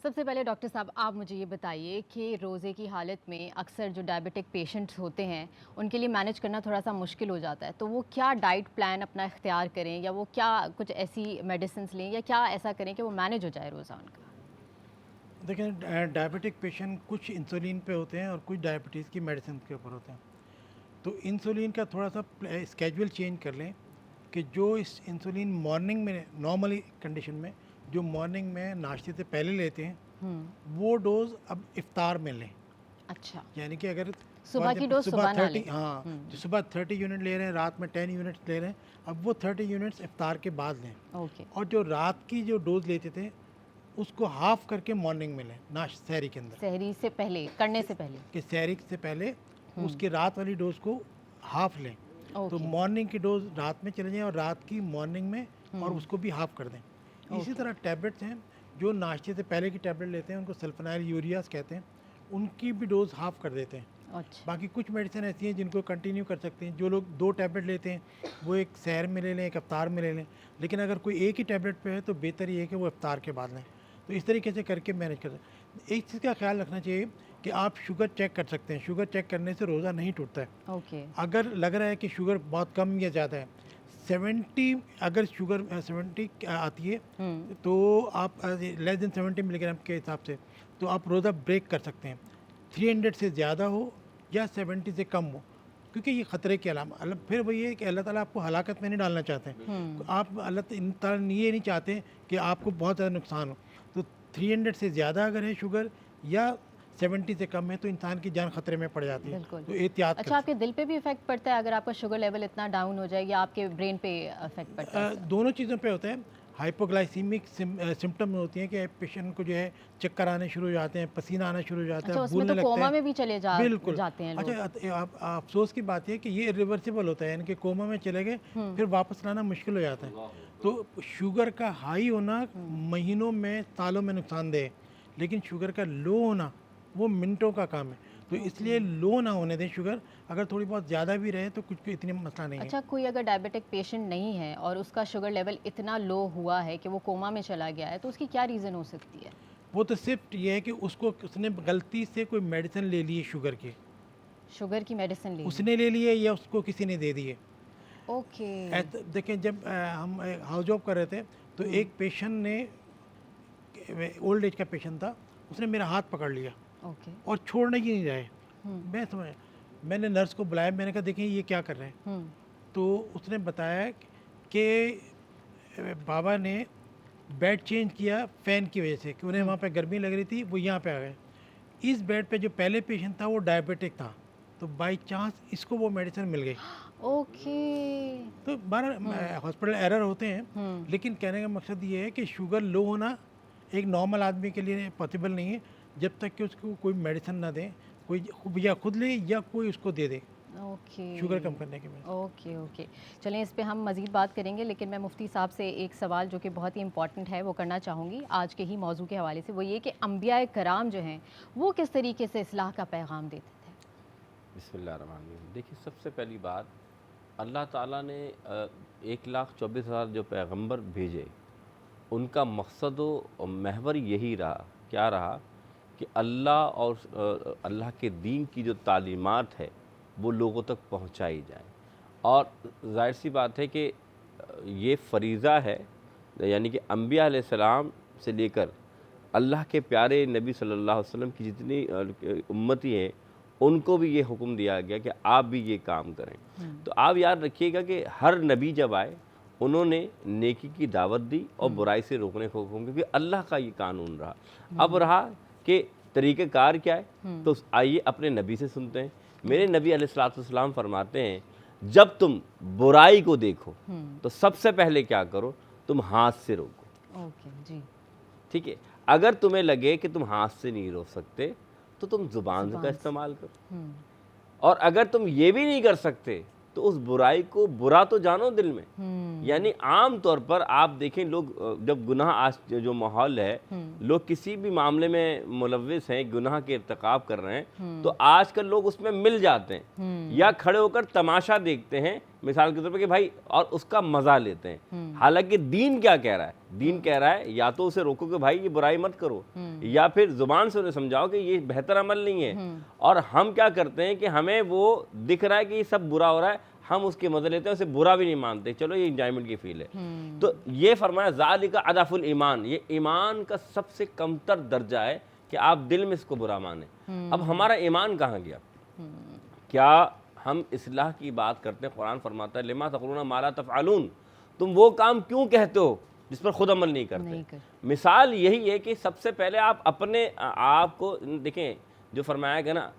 [SPEAKER 1] सबसे पहले डॉक्टर साहब, आप मुझे ये बताइए कि रोज़े की हालत में अक्सर जो डायबिटिक पेशेंट्स होते हैं उनके लिए मैनेज करना थोड़ा सा मुश्किल हो जाता है, तो वो क्या डाइट प्लान अपना इख्तियार करें, या वो क्या कुछ ऐसी मेडिसिन लें, या क्या ऐसा करें कि वो मैनेज हो जाए रोज़ा उनका?
[SPEAKER 4] देखें, डायबिटिक पेशेंट कुछ इंसुलिन पे होते हैं और कुछ डायबिटीज़ की मेडिसिन के ऊपर होते हैं। तो इंसुलिन का थोड़ा सा स्केड्यूल चेंज कर लें कि जो इस इंसुलिन मॉर्निंग में नॉर्मली कंडीशन में जो मॉर्निंग में नाश्ते से पहले लेते हैं वो डोज अब इफ्तार में लें।
[SPEAKER 1] अच्छा,
[SPEAKER 4] यानी कि अगर
[SPEAKER 1] सुबह की डोज सुबह ना लें।
[SPEAKER 4] हाँ, जो सुबह 30 यूनिट ले रहे हैं, रात में 10 यूनिट्स ले रहे हैं, अब वो 30 यूनिट्स इफ्तार के बाद लें।
[SPEAKER 1] ओके।
[SPEAKER 4] और जो रात की जो डोज लेते थे उसको हाफ करके मॉर्निंग में लें, सहरी के अंदर,
[SPEAKER 1] सहरी से पहले, करने से पहले,
[SPEAKER 4] कि सहरी से पहले उसके रात वाली डोज को हाफ लें। तो मॉर्निंग की डोज रात में चले जाएं और रात की मॉर्निंग में और उसको भी हाफ कर दें। इसी तरह टैबलेट्स हैं जो नाश्ते से पहले की टैबलेट लेते हैं, उनको सल्फोनाइल यूरियास कहते हैं, उनकी भी डोज हाफ कर देते हैं।
[SPEAKER 1] अच्छा।
[SPEAKER 4] बाकी कुछ मेडिसिन ऐसी हैं जिनको कंटिन्यू कर सकते हैं। जो लोग 2 टैबलेट लेते हैं वो एक सहर में ले लें, एक इफ्तार में ले लें, लेकिन अगर कोई एक ही टैबलेट पे है तो बेहतर ये है कि वो इफ्तार के बाद लें। तो इस तरीके से करके मैनेज कर सकते हैं। एक चीज़ का ख्याल रखना चाहिए कि आप शुगर चेक कर सकते हैं। शुगर चेक करने से रोज़ा नहीं टूटता है।
[SPEAKER 1] ओके।
[SPEAKER 4] अगर लग रहा है कि शुगर बहुत कम या ज़्यादा है, 70 अगर शुगर 70 आती है तो आप लेस देन 70 मिलीग्राम के हिसाब से तो आप रोज़ा ब्रेक कर सकते हैं। 300 से ज़्यादा हो या 70 से कम हो, क्योंकि ये ख़तरे की अलामत। फिर वही है कि अल्लाह ताला आपको हलाकत में नहीं डालना चाहते हैं। आप अल्लाह ताला ये नहीं चाहते कि आपको बहुत ज़्यादा नुकसान हो। तो 300 से ज़्यादा अगर है शुगर या 70 से कम है तो इंसान की जान खतरे में पड़ जाती है। तो एहतियात।
[SPEAKER 1] अच्छा, आपके दिल पे भी इफेक्ट पड़ता है अगर आपका शुगर लेवल इतना डाउन हो जाए, या आपके ब्रेन पे इफेक्ट पड़ता है?
[SPEAKER 4] दोनों चीज़ों पे होता है। हाइपोग्लाइसीमिक सिम्टम होती हैं कि पेशेंट को जो है चक्कर आने शुरू हो जाते हैं, पसीना आना शुरू हो जाता है, भूलने लगता है, कोमा में
[SPEAKER 1] भी चले
[SPEAKER 4] बिल्कुल
[SPEAKER 1] जाते हैं लोग।
[SPEAKER 4] अच्छा, अफसोस की बात है कि ये रिवर्सिबल होता है, यानी कि कोमा में चले गए फिर वापस लाना मुश्किल हो जाता है। तो शुगर का हाई होना महीनों में, सालों में नुकसानदेह है, लेकिन शुगर का लो होना वो मिनटों का काम है। तो इसलिए लो ना होने दें शुगर। अगर थोड़ी बहुत ज़्यादा भी रहे तो कुछ इतनी मसला नहीं है।
[SPEAKER 1] अच्छा, कोई अगर डायबिटिक पेशेंट नहीं है और उसका शुगर लेवल इतना लो हुआ है कि वो कोमा में चला गया है, तो उसकी क्या रीज़न हो सकती है?
[SPEAKER 4] वो तो सिर्फ ये है कि उसने गलती से कोई मेडिसिन ले ली है, शुगर की मेडिसिन ली, उसने ले ली है या उसको किसी ने दे दी है।
[SPEAKER 1] ओके।
[SPEAKER 4] देखें, जब हम हाउस जॉब कर रहे थे तो एक पेशेंट ने, ओल्ड एज का पेशेंट था, उसने मेरा हाथ पकड़ लिया और छोड़ने ही नहीं रहे। मैंने नर्स को बुलाया, मैंने कहा देखिए ये क्या कर रहे हैं। तो उसने बताया कि बाबा ने बेड चेंज किया फ़ैन की वजह से, कि उन्हें वहाँ पे गर्मी लग रही थी, वो यहाँ पे आ गए। इस बेड पे जो पहले पेशेंट था वो डायबिटिक था, तो बाई चांस इसको वो मेडिसिन मिल गई।
[SPEAKER 1] ओके।
[SPEAKER 4] तो 12 हॉस्पिटल एरर होते हैं, लेकिन कहने का मकसद ये है कि शुगर लो होना एक नॉर्मल आदमी के लिए पॉसिबल नहीं है जब तक कि उसको कोई मेडिसिन ना दें, कोई या खुद ले या कोई उसको दे दे। शुगर कम करने के लिए।
[SPEAKER 1] ओके। चलें, इस पे हम मज़ीद बात करेंगे, लेकिन मैं मुफ्ती साहब से एक सवाल जो कि बहुत ही इंपॉर्टेंट है वो करना चाहूँगी आज के ही मौजू के हवाले से। वो ये कि अंबिया कराम जो हैं वो किस तरीके से इस्लाह का पैगाम देते थे?
[SPEAKER 3] बिस्मिल्लाहिर्रहमानिर्रहीम। देखिए, सबसे पहली बात, अल्लाह ताला ने 1,24,000 जो पैगंबर भेजे, उनका मकसद और महवर यही रहा, क्या रहा कि अल्लाह और अल्लाह के दीन की जो तालीमात है वो लोगों तक पहुंचाई जाए। और जाहिर सी बात है कि ये फरीज़ा है, यानी कि अम्बिया अलैहिस्सलाम से लेकर अल्लाह के प्यारे नबी सल्लल्लाहु अलैहि वसल्लम की जितनी उम्मती हैं उनको भी ये हुक्म दिया गया कि आप भी ये काम करें। तो आप याद रखिएगा कि हर नबी जब आए उन्होंने नेकी की दावत दी और बुराई से रोकने को हुक्म, क्योंकि अल्लाह का ये कानून रहा। अब रहा कि तरीक़ेकार क्या है, तो आइए अपने नबी से सुनते हैं। मेरे नबी अलैहिस्सलाम फरमाते हैं, जब तुम बुराई को देखो तो सबसे पहले क्या करो, तुम हाथ से रोको।
[SPEAKER 1] ओके जी,
[SPEAKER 3] ठीक है। अगर तुम्हें लगे कि तुम हाथ से नहीं रोक सकते तो तुम जुबान का इस्तेमाल करो, और अगर तुम ये भी नहीं कर सकते तो उस बुराई को बुरा तो जानो दिल में। यानी आम तौर पर आप देखें, लोग जब गुनाह, आज जो माहौल है, लोग किसी भी मामले में मुलव्विस हैं, गुनाह के इर्तिकाब कर रहे हैं, तो आजकल लोग उसमें मिल जाते हैं या खड़े होकर तमाशा देखते हैं, मिसाल के तौर पर कि भाई, और उसका मज़ा लेते हैं। हालांकि दीन क्या कह रहा है? दीन कह रहा है या तो उसे रोको कि भाई ये बुराई मत करो, या फिर जुबान से उन्हें समझाओ कि ये बेहतर अमल नहीं है। और हम क्या करते हैं कि हमें वो दिख रहा है कि ये सब बुरा हो रहा है, हम उसके मज़े लेते हैं, उसे बुरा भी नहीं मानते, चलो ये इंजॉयमेंट की फील है। तो ये फरमाया ज़ालिका अदफुल ईमान, ये ईमान का सबसे कमतर दर्जा है कि आप दिल में इसको बुरा माने। अब हमारा ईमान कहाँ गया? क्या हम इस्लाह की बात करते हैं? कुरान फरमाता है, लिमा तक़ूलूना मा ला तफ़अलून, तुम वो काम क्यों कहते हो जिस पर खुद अमल नहीं करते। मिसाल यही है कि सबसे पहले आप अपने आप को देखें, जो फरमाया गया ना,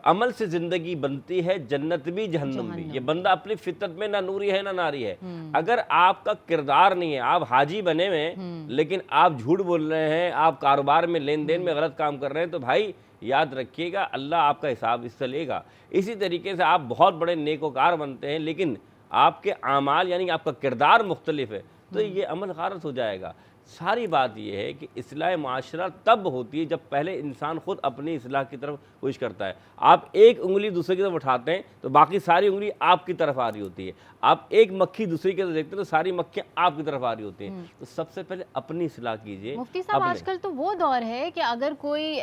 [SPEAKER 3] अमल से ज़िंदगी बनती है, जन्नत भी जहन्नम भी। ये बंदा अपनी फितरत में ना नूरी है ना नारी है। अगर आपका किरदार नहीं है, आप हाजी बने हुए हैं लेकिन आप झूठ बोल रहे हैं, आप कारोबार में लेन देन में गलत काम कर रहे हैं, तो भाई याद रखिएगा अल्लाह आपका हिसाब इससे लेगा। इसी तरीके से आप बहुत बड़े नेकोकार बनते हैं लेकिन आपके आमाल यानी कि आपका किरदार मुख्तलिफ है, तो ये अमल गारत हो जाएगा। सारी बात ये है कि इस्लाह माशरा तब होती है जब पहले इंसान खुद अपनी इस्लाह की तरफ कोशिश करता है। आप एक उंगली दूसरे की तरफ उठाते हैं तो बाकी सारी उंगली आपकी तरफ आ रही होती है। आप एक मक्खी दूसरी की तरफ देखते हैं तो सारी मक्खियाँ आपकी तरफ आ रही होती हैं। तो सबसे पहले अपनी इस्लाह कीजिए।
[SPEAKER 1] मुफ्ती साहब, आजकल तो वो दौर है कि अगर कोई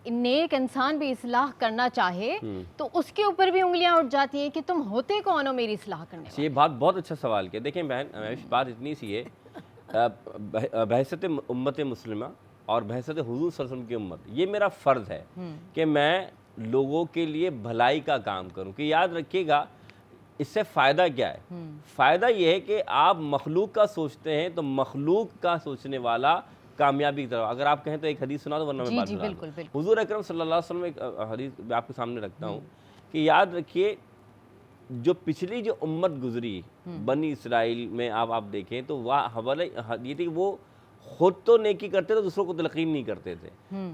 [SPEAKER 1] नेक इंसान भी इस्लाह करना चाहे तो उसके ऊपर भी उंगलियां उठ जाती हैं कि तुम होते कौन हो मेरी इस्लाह करने वाले।
[SPEAKER 3] ये बात बहुत अच्छा सवाल किया। देखें बहन, बात इतनी सी है, बहसत उम्मत मुस्लिमा और बहसत हुजूर सल्लल्लाहु अलैहि वसल्लम की उम्मत, ये मेरा फ़र्ज़ है कि मैं लोगों के लिए भलाई का काम करूं। कि याद रखिएगा इससे फ़ायदा क्या है? फ़ायदा ये है कि आप मखलूक का सोचते हैं तो मखलूक का सोचने वाला कामयाबी की तरफ। अगर आप कहें तो एक हदीस सुना दो, वरना मैं बात सुना दूं। हुजूर अकरम सल्लल्लाहु अलैहि वसल्लम, एक हदीस मैं आपके सामने रखता हूँ कि याद रखिए, जो पिछली जो उम्मत गुजरी बनी इसराइल में, आप देखें तो वह हवाले ये थी कि वो खुद तो नेकी करते थे, दूसरों को तलकीन नहीं करते थे।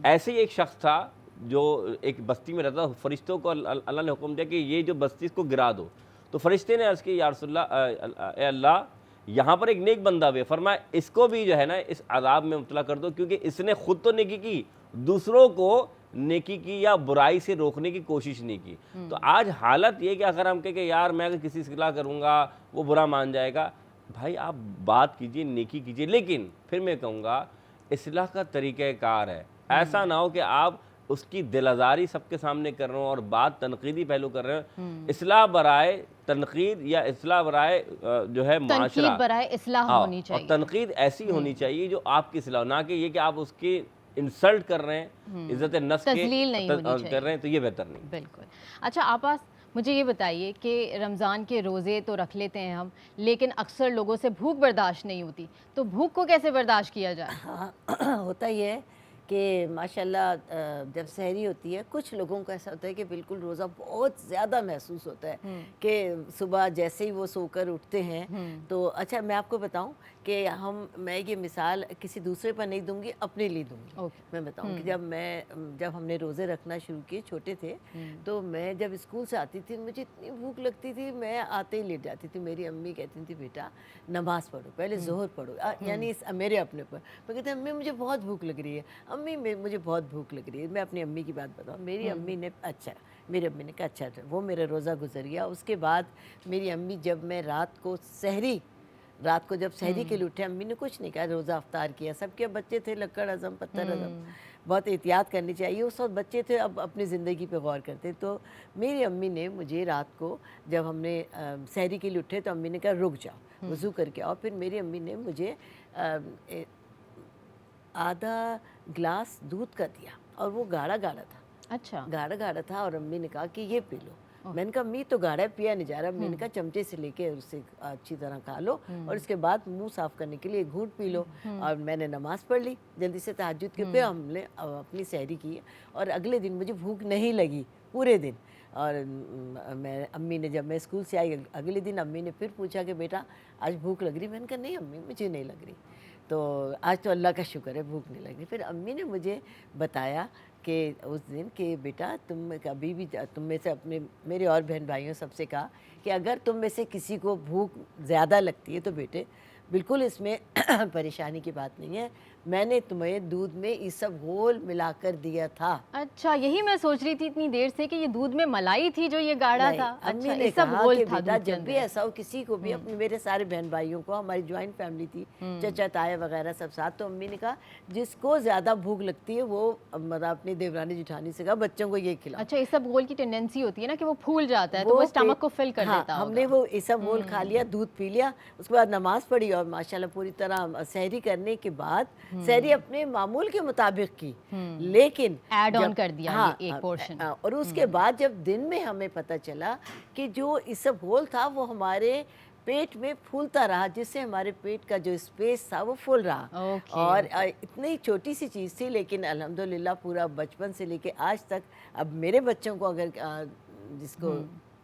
[SPEAKER 3] ऐसे ही एक शख्स था जो एक बस्ती में रहता, फरिश्तों को अल्लाह ने हुक्म दिया कि ये जो बस्ती इसको गिरा दो। तो फरिश्ते ने अर्ज़ की, या रसूलल्लाह, अल्लाह यहाँ पर एक नेक बंदा भी है, फरमाया इसको भी जो है ना इस अज़ाब में मुब्तला कर दो, क्योंकि इसने खुद तो नेकी की, दूसरों को नेकी की या बुराई से रोकने की कोशिश नहीं की। तो आज हालत ये कि अगर हम कहें कि यार मैं अगर किसी से इस्लाह करूँगा वो बुरा मान जाएगा, भाई आप बात कीजिए, नेकी कीजिए, लेकिन फिर मैं कहूँगा इस्लाह का तरीक़ाकार है। ऐसा ना हो कि आप उसकी दिल आज़ारी सबके सामने कर रहे हो और बात तनकीदी पहलू कर रहे हो। इस्लाह बराए तनकीद या इस्लाह बराए जो है माशरा,
[SPEAKER 1] बराए इस्लाह होनी चाहिए,
[SPEAKER 3] और तनकीद ऐसी होनी चाहिए जो आपकी इस्लाह, ना कि ये कि आप उसकी इंसल्ट कर रहे हैं, इज़्ज़त नफ्स के कर रहे हैं, तो ये बेहतर नहीं।
[SPEAKER 1] बिल्कुल। अच्छा आपास, मुझे ये बताइए कि रमज़ान के रोज़े तो रख लेते हैं हम, लेकिन अक्सर लोगों से भूख बर्दाश्त नहीं होती, तो भूख को कैसे बर्दाश्त किया जाए?
[SPEAKER 5] हाँ होता ही है कि माशाल्लाह जब सहरी होती है, कुछ लोगों को ऐसा होता है कि बिल्कुल रोज़ा बहुत ज़्यादा महसूस होता है कि सुबह जैसे ही वो सोकर उठते हैं तो अच्छा मैं आपको बताऊं कि मैं ये मिसाल किसी दूसरे पर नहीं दूंगी, अपने लिए दूंगी। मैं बताऊं कि जब हमने रोज़े रखना शुरू किए, छोटे थे, तो मैं जब स्कूल से आती थी मुझे इतनी भूख लगती थी, मैं आते ही लेट जाती थी। मेरी अम्मी कहती थी बेटा नमाज पढ़ो, पहले ज़ोहर पढ़ो, यानी मेरे अपने पर। मैं कहती अम्मी मुझे बहुत भूख लग रही है, अम्मी मुझे बहुत भूख लग रही है। मैं अपनी अम्मी की बात बताऊँ, मेरी अम्मी ने मेरी अम्मी ने कहा अच्छा, वो मेरा रोज़ा गुजर गया। उसके बाद मेरी अम्मी, जब मैं रात को सहरी रात को जब सहरी के लिए उठे, अम्मी ने कुछ नहीं कहा, रोज़ा अफ्तार किया। सबके बच्चे थे, लक्कड़ हज़म, पत्थर हज़म, बहुत एहतियात करनी चाहिए। उस वक्त बच्चे थे, अब अपनी ज़िंदगी पे गौर करते। तो मेरी अम्मी ने मुझे रात को जब हमने सहरी के लिए उठे तो अम्मी ने कहा रुक जाओ, वज़ू करके आओ। फिर मेरी अम्मी ने मुझे आधा गिलास दूध का दिया और वो गाढ़ा गाढ़ा था।
[SPEAKER 1] अच्छा,
[SPEAKER 5] गाढ़ा गाढ़ा था और अम्मी ने कहा कि ये पी लो। मैंने कहा अम्मी तो गाढ़ा पिया नहीं जा रहा। मैंने कहा चमचे से लेके उसे अच्छी तरह खा लो और इसके बाद मुंह साफ करने के लिए एक घूंट पी लो। और मैंने नमाज़ पढ़ ली जल्दी से तहज्जुद के पे, हमने अपनी सहरी की और अगले दिन मुझे भूख नहीं लगी पूरे दिन। और मैं अम्मी ने, जब मैं स्कूल से आई अगले दिन, अम्मी ने फिर पूछा कि बेटा आज भूख लग रही? मैंने कहा नहीं अम्मी मुझे नहीं लग रही। तो आज तो अल्लाह का शुक्र है भूख नहीं लगी। फिर अम्मी ने मुझे बताया कि उस दिन कि बेटा तुम कभी भी, तुम में से अपने, मेरे और बहन भाइयों सबसे कहा कि अगर तुम में से किसी को भूख ज़्यादा लगती है तो बेटे बिल्कुल इसमें परेशानी की बात नहीं है, मैंने तुम्हें दूध में इसबगोल मिलाकर दिया था।
[SPEAKER 1] अच्छा, यही मैं सोच रही थी इतनी देर से कि ये दूध में मलाई थी जो ये गाढ़ा था।
[SPEAKER 5] अम्मी
[SPEAKER 1] अच्छा,
[SPEAKER 5] ने
[SPEAKER 1] इसबगोल
[SPEAKER 5] कहा कि
[SPEAKER 1] था
[SPEAKER 5] बेटा
[SPEAKER 1] दूध के
[SPEAKER 5] जब भी
[SPEAKER 1] अंदर।
[SPEAKER 5] ऐसा हो किसी को भी, अपने मेरे सारे बहन भाइयों को, हमारी ज्वाइंट फैमिली थी, चचा ताया वगैरह सब साथ, तो अम्मी ने कहा जिसको ज़्यादा भूख लगती है वो मतलब अपनी देवरानी जिठानी से कहा बच्चों को ये खिलाओ।
[SPEAKER 1] अच्छा, इसबगोल की टेंडेंसी होती है ना कि वो फूल जाता है, तो वो स्टमक को फिल कर देता होगा।
[SPEAKER 5] हमने वो इसबगोल खा लिया, दूध पी लिया, उसके बाद नमाज पढ़ी और माशाल्लाह पूरी तरह सहरी करने के बाद सहरी अपने मामूल के मुताबिक की, लेकिन
[SPEAKER 1] ऐड ऑन
[SPEAKER 5] जब-
[SPEAKER 1] कर दिया ये एक पोर्शन।
[SPEAKER 5] और उसके बाद जब दिन में हमें पता चला कि जो इसबगोल था वो हमारे पेट में फूलता रहा, जिससे हमारे पेट का जो स्पेस था वो फूल रहा।
[SPEAKER 1] ओके,
[SPEAKER 5] और इतनी छोटी सी चीज़ थी, लेकिन अल्हम्दुलिल्लाह पूरा बचपन से लेके आज तक, अब मेरे बच्चों को अगर जिसको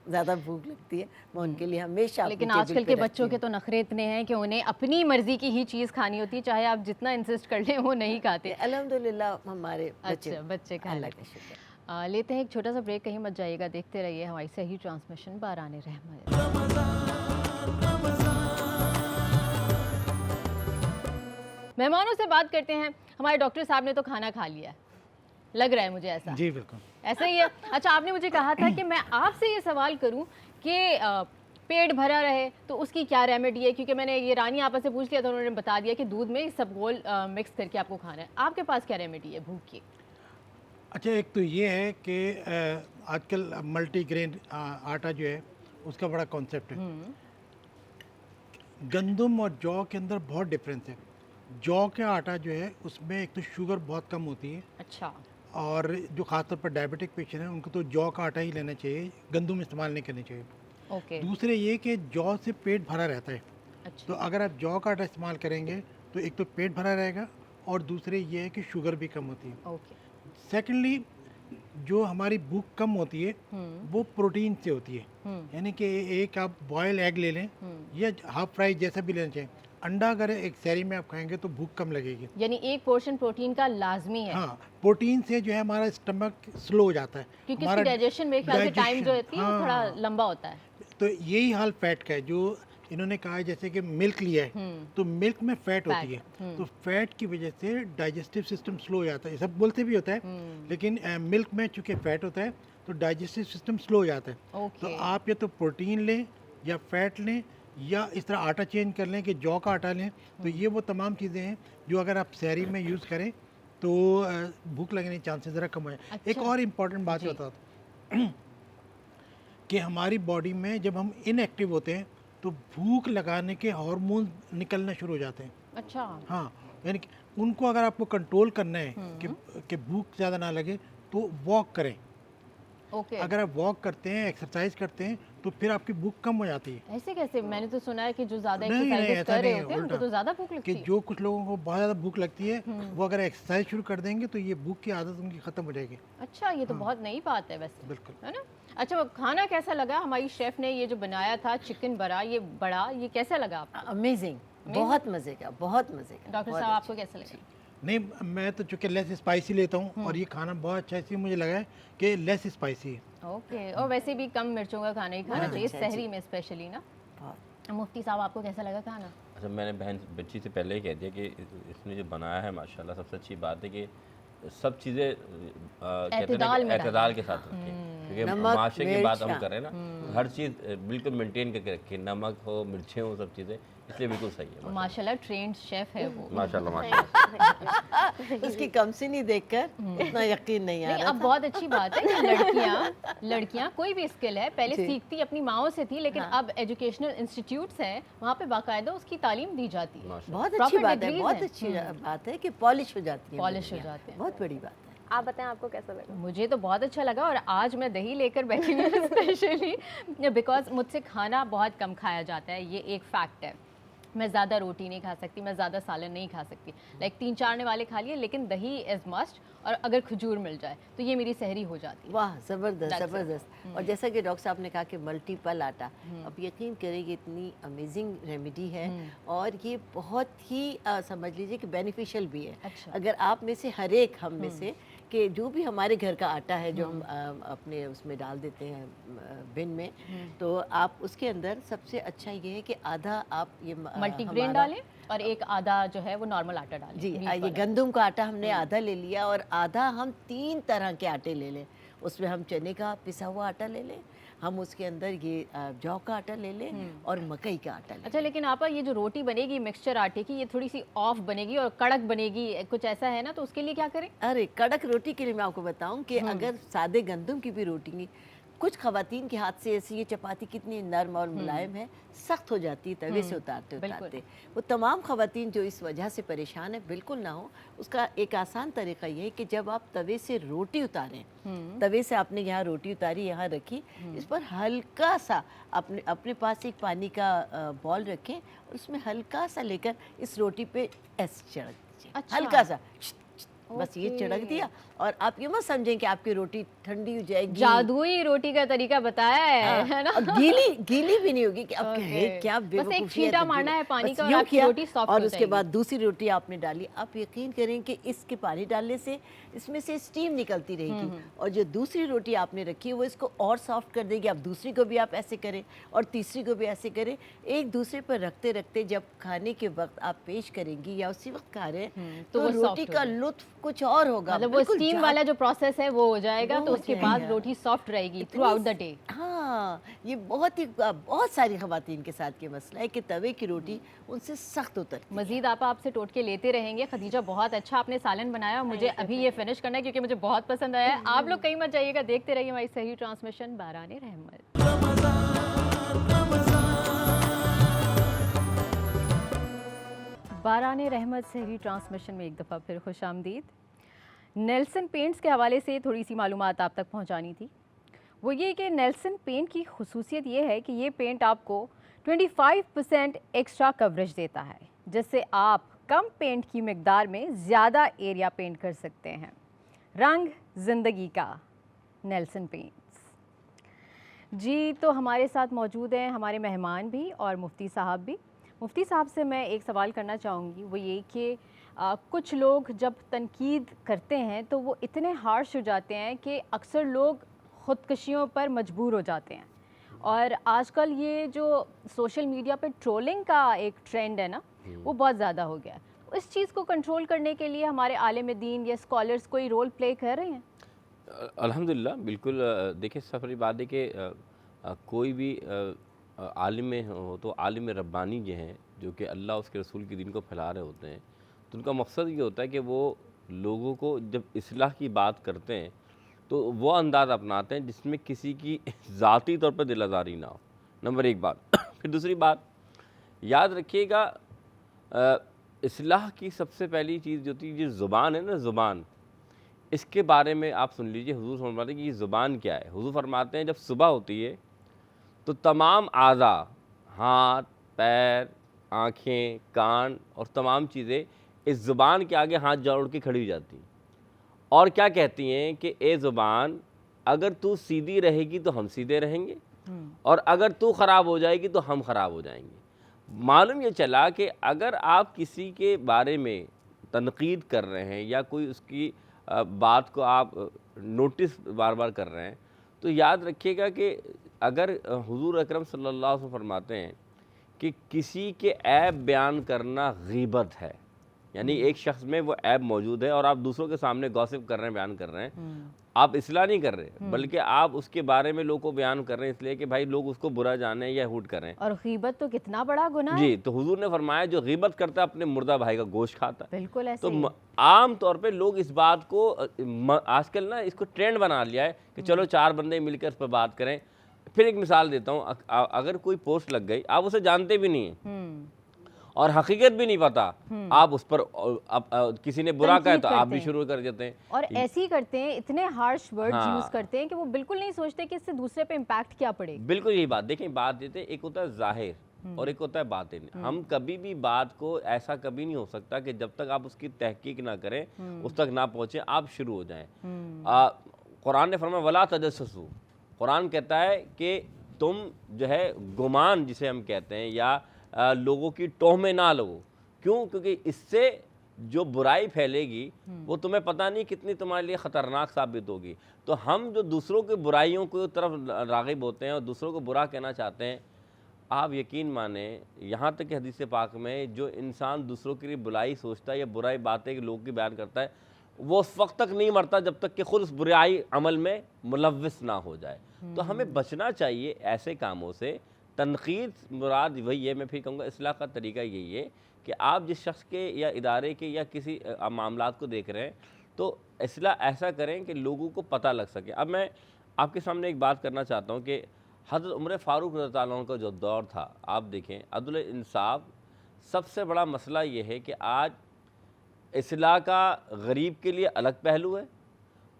[SPEAKER 5] ज़्यादा भूख लगती है मैं उनके लिए हमेशा अपनी
[SPEAKER 1] लेकिन
[SPEAKER 5] टेबल
[SPEAKER 1] आजकल
[SPEAKER 5] पे
[SPEAKER 1] के
[SPEAKER 5] रखती
[SPEAKER 1] बच्चों के
[SPEAKER 5] हूँ।
[SPEAKER 1] तो नखरे इतने हैं कि उन्हें अपनी मर्जी की ही चीज़ खानी होती है, चाहे आप जितना इंसिस्ट कर लें वो नहीं खाते।
[SPEAKER 5] अल्हम्दुलिल्लाह हमारे
[SPEAKER 1] अच्छा, बच्चे खा
[SPEAKER 5] अल्लाह
[SPEAKER 1] लेते
[SPEAKER 5] का शुक्र।
[SPEAKER 1] हैं। लेते हैं एक छोटा सा ब्रेक, कहीं मत जाइएगा, देखते रहिए हमारी सही ट्रांसमिशन बाराने रहमत। मेहमानों से बात करते हैं। हमारे डॉक्टर साहब ने तो खाना खा लिया है, लग रहा है मुझे ऐसा।
[SPEAKER 4] जी बिल्कुल।
[SPEAKER 1] ऐसा ही है। अच्छा, आपने मुझे कहा था कि मैं आपसे ये सवाल करूं कि पेट भरा रहे तो उसकी क्या रेमेडी है, क्योंकि मैंने ये रानी आपस से पूछ लिया था, उन्होंने बता दिया कि दूध में इसबगोल मिक्स करके आपको खाना है। आपके पास क्या रेमेडी है भूख की?
[SPEAKER 4] अच्छा, एक तो ये है कि आजकल मल्टीग्रेन आटा जो है उसका बड़ा कॉन्सेप्ट है। गंदम और जौ के अंदर बहुत डिफरेंस है। जौ का आटा जो है उसमें एक तो शुगर बहुत कम होती है,
[SPEAKER 1] अच्छा,
[SPEAKER 4] और जो खासतौर पर डायबिटिक पेशेंट हैं उनको तो जौ का आटा ही लेना चाहिए, गंदम इस्तेमाल नहीं करनी चाहिए।
[SPEAKER 1] ओके,
[SPEAKER 4] दूसरे ये कि जौ से पेट भरा रहता है,
[SPEAKER 1] अच्छा,
[SPEAKER 4] तो अगर आप जौ का आटा इस्तेमाल करेंगे तो एक तो पेट भरा रहेगा, और दूसरे ये है कि शुगर भी कम होती है।
[SPEAKER 1] ओके,
[SPEAKER 4] सेकेंडली, जो हमारी भूख कम होती है वो प्रोटीन से होती है। यानी कि एक आप बॉयल एग ले लें या हाफ फ्राई जैसा भी लेना चाहिए। अंडा अगर एक सहरी में आप खाएंगे तो भूख कम लगेगी।
[SPEAKER 1] यानी एक पोर्शन प्रोटीन का लाजमी है,
[SPEAKER 4] हाँ, प्रोटीन से जो है हमारा स्टमक स्लो हो जाता है,
[SPEAKER 1] क्योंकि
[SPEAKER 4] हमारा
[SPEAKER 1] उसकी डाइजेशन मेरे ख्याल से टाइम जो
[SPEAKER 4] digestion,
[SPEAKER 1] होती है वो थोड़ा
[SPEAKER 4] हाँ।
[SPEAKER 1] लंबा होता है।
[SPEAKER 4] तो यही हाल फैट का है, जो इन्होंने कहा है जैसे कि मिल्क लिया है तो मिल्क में फैट होती है, तो फैट की वजह से डाइजेस्टिव सिस्टम स्लो हो जाता है। ये सब बोलते भी होता है, लेकिन मिल्क में चूंकि फैट होता है तो डाइजेस्टिव सिस्टम स्लो हो जाता है।
[SPEAKER 1] ओके,
[SPEAKER 4] तो आप या तो प्रोटीन लें या फैट लें या इस तरह आटा चेंज कर लें कि जौ का आटा लें। तो ये वो तमाम चीज़ें हैं जो अगर आप सहरी में यूज़ करें तो भूख लगने के चांसेस ज़रा कम हो जाए।
[SPEAKER 1] अच्छा।
[SPEAKER 4] एक और इम्पॉर्टेंट बात
[SPEAKER 1] जी।
[SPEAKER 4] बताता हूँ कि हमारी बॉडी में जब हम इनएक्टिव होते हैं तो भूख लगाने के हार्मोन निकलना शुरू हो जाते हैं।
[SPEAKER 1] अच्छा,
[SPEAKER 4] हाँ, यानी कि उनको अगर आपको कंट्रोल करना है कि भूख ज़्यादा ना लगे तो वॉक करें।
[SPEAKER 1] ओके,
[SPEAKER 4] अगर आप वॉक करते हैं, एक्सरसाइज करते हैं तो फिर आपकी भूख कम हो जाती है।
[SPEAKER 1] ऐसे कैसे? मैंने तो सुना है कि जो ज्यादा
[SPEAKER 4] नहीं, नहीं,
[SPEAKER 1] एक्सरसाइज
[SPEAKER 4] ऐसा
[SPEAKER 1] कर रहे
[SPEAKER 4] नहीं है,
[SPEAKER 1] होते हैं उनको
[SPEAKER 4] उल्टा।
[SPEAKER 1] तो ज्यादा भूख लगती
[SPEAKER 4] कि
[SPEAKER 1] है।
[SPEAKER 4] जो कुछ लोगों को बहुत ज़्यादा भूख लगती है वो अगर एक्सरसाइज शुरू कर देंगे तो ये भूख की आदत उनकी ख़त्म हो जाएगी।
[SPEAKER 1] अच्छा, ये तो बहुत नई बात है वैसे,
[SPEAKER 4] बिल्कुल।
[SPEAKER 1] है ना? अच्छा, वो खाना कैसा लगा? हमारी शेफ ने ये जो बनाया था चिकन बड़ा, ये बड़ा, ये कैसा लगा आपको?
[SPEAKER 5] अमेजिंग, बहुत मज़े का, बहुत मज़े का।
[SPEAKER 1] डॉक्टर
[SPEAKER 5] बहुत
[SPEAKER 1] साहब
[SPEAKER 5] अच्छा।
[SPEAKER 1] आपको कैसा लगा?
[SPEAKER 4] नहीं, मैं तो चूँकि लेस स्पाइसी लेता हूँ और ये खाना बहुत अच्छा, इसलिए मुझे लगा है कि लेस स्पाइसी है।
[SPEAKER 1] ओके, और वैसे भी कम मिर्चों का खाना ही खाना
[SPEAKER 5] बहुत
[SPEAKER 1] चाहिए
[SPEAKER 5] अच्छा,
[SPEAKER 1] सहरी
[SPEAKER 5] जी।
[SPEAKER 1] में स्पेशली ना।
[SPEAKER 5] बहुत।
[SPEAKER 1] मुफ्ती साहब आपको कैसा लगा खाना?
[SPEAKER 3] अच्छा, मैंने बहन बच्ची से पहले ही कह दिया कि इसने जो बनाया है माशाल्लाह सबसे अच्छी बात है कि सब चीज़ें कहते हैं ना
[SPEAKER 1] एतदाल
[SPEAKER 3] कि
[SPEAKER 1] में
[SPEAKER 3] एतदाल के साथ रखें। क्योंकि
[SPEAKER 5] नमक,
[SPEAKER 3] माशे की बात हम
[SPEAKER 5] मिर्च,
[SPEAKER 3] करें ना, हर चीज़ बिल्कुल मेंटेन करके रखिए, नमक हो, मिर्चें हो, सब चीज़ें, इसलिए बिल्कुल सही है।
[SPEAKER 1] माशाल्लाह ट्रेंड शेफ है वो।
[SPEAKER 3] माशाल्लाह माशाल्लाह।
[SPEAKER 5] उसकी कमसिनी देखकर इतना यकीन नहीं आ
[SPEAKER 1] नहीं,
[SPEAKER 5] रहा
[SPEAKER 1] अब
[SPEAKER 5] था।
[SPEAKER 1] बहुत अच्छी बात है कि लड़कियां कोई भी स्किल है पहले
[SPEAKER 5] जी।
[SPEAKER 1] सीखती अपनी माओ से थी, लेकिन
[SPEAKER 5] हाँ।
[SPEAKER 1] अब एजुकेशनल इंस्टीट्यूट्स हैं वहाँ पे बाकायदा उसकी तालीम दी जाती है।
[SPEAKER 3] माशाल्लाह।
[SPEAKER 5] बहुत
[SPEAKER 1] Proper
[SPEAKER 5] अच्छी बात है,
[SPEAKER 1] degrees
[SPEAKER 5] बहुत
[SPEAKER 1] हैं।
[SPEAKER 5] अच्छी बात है कि पॉलिश हो जाती है,
[SPEAKER 1] Polish हो
[SPEAKER 5] लड़कियां।
[SPEAKER 1] जाते हैं।
[SPEAKER 5] बहुत बड़ी बात है।
[SPEAKER 2] आप बताएं आपको कैसा लगा?
[SPEAKER 1] मुझे तो बहुत अच्छा लगा, और आज मैं दही लेकर बैठी हुई हूँ स्पेशली बिकॉज मुझसे खाना बहुत कम खाया जाता है, ये एक फैक्ट है। मैं ज़्यादा रोटी नहीं खा सकती, मैं ज़्यादा सालन नहीं खा सकती, लाइक 3-4 वाले खा लिए, लेकिन दही इज़ मस्ट, और अगर खजूर मिल जाए तो ये मेरी सहरी हो जाती है।
[SPEAKER 5] वाह, ज़बरदस्त
[SPEAKER 1] That's it.
[SPEAKER 5] ज़बरदस्त। और जैसा कि डॉक्टर साहब ने कहा कि मल्टीपल आटा, अब यकीन करेंगे इतनी अमेजिंग रेमेडी है, और ये बहुत ही समझ लीजिए कि बेनिफिशियल भी है।
[SPEAKER 1] अच्छा।
[SPEAKER 5] अगर आप में से हर एक हम में से कि जो भी हमारे घर का आटा है जो हम अपने उसमें डाल देते हैं बिन में, तो आप उसके अंदर सबसे अच्छा ये है कि आधा आप ये
[SPEAKER 1] मल्टीग्रेन
[SPEAKER 5] हमारा-
[SPEAKER 1] डालें और एक आधा जो है वो नॉर्मल आटा डालें।
[SPEAKER 5] जी,
[SPEAKER 1] wheat
[SPEAKER 5] ये
[SPEAKER 1] वाला।
[SPEAKER 5] गंदम का आटा हमने आधा ले लिया, और आधा हम 3 तरह के आटे ले लें। उसमें हम चने का पिसा हुआ आटा ले लें, हम उसके अंदर ये जौ का आटा ले लें, और मकई का आटा ले लें।
[SPEAKER 1] अच्छा, लेकिन आपा ये जो रोटी बनेगी मिक्सचर आटे की, ये थोड़ी सी ऑफ बनेगी और कड़क बनेगी, कुछ ऐसा है ना, तो उसके लिए क्या करें?
[SPEAKER 5] अरे कड़क रोटी के लिए मैं आपको बताऊं कि अगर सादे गंदम की भी रोटी, कुछ खवातीन के हाथ से ऐसी ये चपाती कितनी नरम और मुलायम है, सख्त हो जाती है तवे से उतारते
[SPEAKER 1] बिल्कुल।
[SPEAKER 5] उतारते। वो तमाम खवातीन जो इस वजह से परेशान है, बिल्कुल ना हो। उसका एक आसान तरीका ये है कि जब आप तवे से रोटी उतारें, तवे से आपने यहाँ रोटी उतारी, यहाँ रखी, इस पर हल्का सा अपने अपने पास एक पानी का बॉल रखें, और उसमें हल्का सा लेकर इस रोटी पे ऐसे छिड़क दीजिए।
[SPEAKER 1] अच्छा।
[SPEAKER 5] हल्का सा बस ये
[SPEAKER 2] ओके।
[SPEAKER 5] छिड़क दिया, और आप ये मत समझें कि आपकी रोटी ठंडी हो जाएगी।
[SPEAKER 1] जादुई रोटी का तरीका बताया है ना?
[SPEAKER 5] और गीली गीली भी नहीं होगी कि अब
[SPEAKER 1] ओके।
[SPEAKER 5] क्या
[SPEAKER 1] बस एक
[SPEAKER 5] बेवकूफ़ी है,
[SPEAKER 1] छींटा
[SPEAKER 5] तो
[SPEAKER 1] मारना
[SPEAKER 5] गीला।
[SPEAKER 1] है पानी
[SPEAKER 5] बस
[SPEAKER 1] का और
[SPEAKER 5] यूं
[SPEAKER 1] आपकी
[SPEAKER 5] किया,
[SPEAKER 1] रोटी सॉफ्ट
[SPEAKER 5] और
[SPEAKER 1] हो
[SPEAKER 5] उसके
[SPEAKER 1] जाएगी।
[SPEAKER 5] बाद दूसरी रोटी आपने डाली। आप यकीन करें कि इसके पानी डालने से इसमें से स्टीम निकलती रहेगी, और जो दूसरी रोटी आपने रखी है वो इसको और सॉफ्ट कर देगी। अब दूसरी को भी आप ऐसे करें, और तीसरी को भी ऐसे करें, एक दूसरे पर रखते रखते जब खाने के वक्त आप पेश करेंगी या उसी वक्त खा रहे हैं,
[SPEAKER 1] तो
[SPEAKER 5] तो
[SPEAKER 1] वो soft
[SPEAKER 5] रोटी
[SPEAKER 1] हो
[SPEAKER 5] का
[SPEAKER 1] जाएगी।
[SPEAKER 5] लुत्फ कुछ और होगा।
[SPEAKER 1] मतलब वो
[SPEAKER 5] बिल्कुल
[SPEAKER 1] स्टीम
[SPEAKER 5] जात-
[SPEAKER 1] वाला जो प्रोसेस है वो हो जाएगा,
[SPEAKER 5] वो
[SPEAKER 1] तो
[SPEAKER 5] हो
[SPEAKER 1] उसके बाद
[SPEAKER 5] जाएगा।
[SPEAKER 1] रोटी सॉफ्ट रहेगी
[SPEAKER 5] इतनी-
[SPEAKER 1] थ्रू आउट द डे।
[SPEAKER 5] हाँ, ये बहुत सारी खवातीन के साथ ये मसला है कि तवे की रोटी उनसे सख्त उतरती है।
[SPEAKER 1] मजीद आप से टोटके लेते रहेंगे। खदीजा, बहुत अच्छा आपने सालन बनाया, और मुझे अभी ये फिनिश करना है क्योंकि मुझे बहुत पसंद आया है। आप लोग कहीं मत जाइएगा, देखते रहिए हमारी सही ट्रांसमिशन बाराने रहमत। बाराने रहमत सहरी ट्रांसमिशन में एक दफ़ा फिर खुश आमदीद। नेल्सन पेंट्स के हवाले से थोड़ी सी मालूमात आप तक पहुंचानी थी। वो ये कि नेल्सन पेंट की खुसूसियत ये है कि ये पेंट आपको 25% एक्स्ट्रा कवरेज देता है, जिससे आप कम पेंट की मिकदार में ज़्यादा एरिया पेंट कर सकते हैं। रंग ज़िंदगी का, नेल्सन पेंट्स। जी, तो हमारे साथ मौजूद हैं हमारे मेहमान भी और मुफ्ती साहब भी। मुफ्ती साहब से मैं एक सवाल करना चाहूँगी, वो ये कि कुछ लोग जब तनकीद करते हैं तो वो इतने हार्श हो जाते हैं कि अक्सर लोग ख़ुदकशियों पर मजबूर हो जाते हैं। और आजकल ये जो सोशल मीडिया पे ट्रोलिंग का एक ट्रेंड है ना, वो बहुत ज़्यादा हो गया है। इस चीज़ को कंट्रोल करने के लिए हमारे आलिम दीन या स्कॉलर्स कोई रोल प्ले कर रहे हैं?
[SPEAKER 3] अल्हम्दुलिल्लाह, बिल्कुल। देखिए, सफरी बात है कि कोई भी आलिम हो तो आलिम रब्बानी जो हैं, जो कि अल्लाह उसके रसूल के दीन को फैला रहे होते हैं, तो उनका मकसद ये होता है कि वो लोगों को जब इस्लाह की बात करते हैं तो वो अंदाज़ अपनाते हैं जिसमें किसी की ज़ाती तौर पर दिल आज़ारी ना हो। नंबर एक बात। फिर दूसरी बात, याद रखिएगा, इस्लाह की सबसे पहली चीज़ जो थी, ये ज़ुबान है ना, ज़ुबान, इसके बारे में आप सुन लीजिए। हुजूर फरमाते हैं कि ये ज़ुबान क्या है। हुजूर फरमाते हैं जब सुबह होती है तो तमाम आज़ा, हाथ, पैर, आँखें, कान और तमाम चीज़ें इस ज़ुबान के आगे हाथ जोड़ के खड़ी हो जाती हैं, और क्या कहती हैं कि ए ज़ुबान, अगर तू सीधी रहेगी तो हम सीधे रहेंगे, और अगर तू ख़राब हो जाएगी तो हम ख़राब हो जाएंगे। मालूम ये चला कि अगर आप किसी के बारे में तनकीद कर रहे हैं या कोई उसकी बात को आप नोटिस बार बार कर रहे हैं, तो याद रखिएगा कि अगर हुजूर अकरम सल्लल्लाहु अलैहि वसल्लम फरमाते हैं कि किसी के ऐब बयान करना गीबत है, यानी एक शख्स में वो ऐब मौजूद है और आप दूसरों के सामने गॉसिप कर रहे हैं, बयान कर रहे हैं, आप इस्लाह नहीं कर रहे, बल्कि आप उसके बारे में लोगों को बयान कर रहे हैं इसलिए कि भाई लोग उसको बुरा जाने या हुट करें।
[SPEAKER 1] और गीबत तो कितना बड़ा गुनाह है।
[SPEAKER 3] जी, तो हुजूर ने फरमाया जो गीबत करता है अपने मुर्दा भाई का गोश्त खाता है।
[SPEAKER 1] बिल्कुल ऐसे
[SPEAKER 3] तो
[SPEAKER 1] ही।
[SPEAKER 3] आम तौर पे लोग इस बात को आजकल ना इसको ट्रेंड बना लिया है कि चलो 4 बंदे मिलकर इस पर बात करें। फिर एक मिसाल देता हूँ, अगर कोई पोस्ट लग गई, आप उसे जानते भी नहीं हैं और हकीकत भी नहीं पता, आप उस पर किसी ने बुरा कहा तो आप भी शुरू कर देते हैं
[SPEAKER 1] और ऐसे ही करते हैं, इतने हार्श वर्ड्स
[SPEAKER 3] हाँ।
[SPEAKER 1] यूज करते हैं कि वो बिल्कुल नहीं सोचते कि इससे दूसरे पे इम्पैक्ट क्या पड़ेगा।
[SPEAKER 3] बिल्कुल यही बात। देखें, बात देते हैं, एक होता है जाहिर और एक होता है बातिन। हम कभी भी बात को ऐसा कभी नहीं हो सकता कि जब तक आप उसकी तहकीक ना करें, उस तक ना पहुंचे, आप शुरू हो जाएं। कुरान ने फरमाया वला तजस्सुसू, कुरान कहता है कि तुम जो है गुमान जिसे हम कहते हैं या लोगों की टोह में ना लगो। क्यों? क्योंकि इससे जो बुराई फैलेगी वो तुम्हें पता नहीं कितनी तुम्हारे लिए ख़तरनाक साबित होगी। तो हम जो दूसरों की बुराइयों की तरफ राग़िब होते हैं और दूसरों को बुरा कहना चाहते हैं, आप यकीन माने, यहाँ तक कि हदीस पाक में जो इंसान दूसरों के लिए बुराई सोचता है या बुराई बातें लोगों की बयान करता है, वो उस वक्त तक नहीं मरता जब तक कि खुद उस बुराई अमल में मुलव्विस ना हो जाए। तो हमें बचना चाहिए ऐसे कामों से। तनकीद मुराद वही है, मैं फिर कहूँगा इस्लाह का तरीका यही है कि आप जिस शख्स के या इदारे के या किसी मामलात को देख रहे हैं तो इस्लाह ऐसा करें कि लोगों को पता लग सके। अब मैं आपके सामने एक बात करना चाहता हूँ कि हज़रत उमर फ़ारूक रज़ियल्लाहु ताला अन्हु का जो दौर था, आप देखें अदल इंसाफ, सबसे बड़ा मसला ये है कि आज इस्लाह का गरीब के लिए अलग पहलू है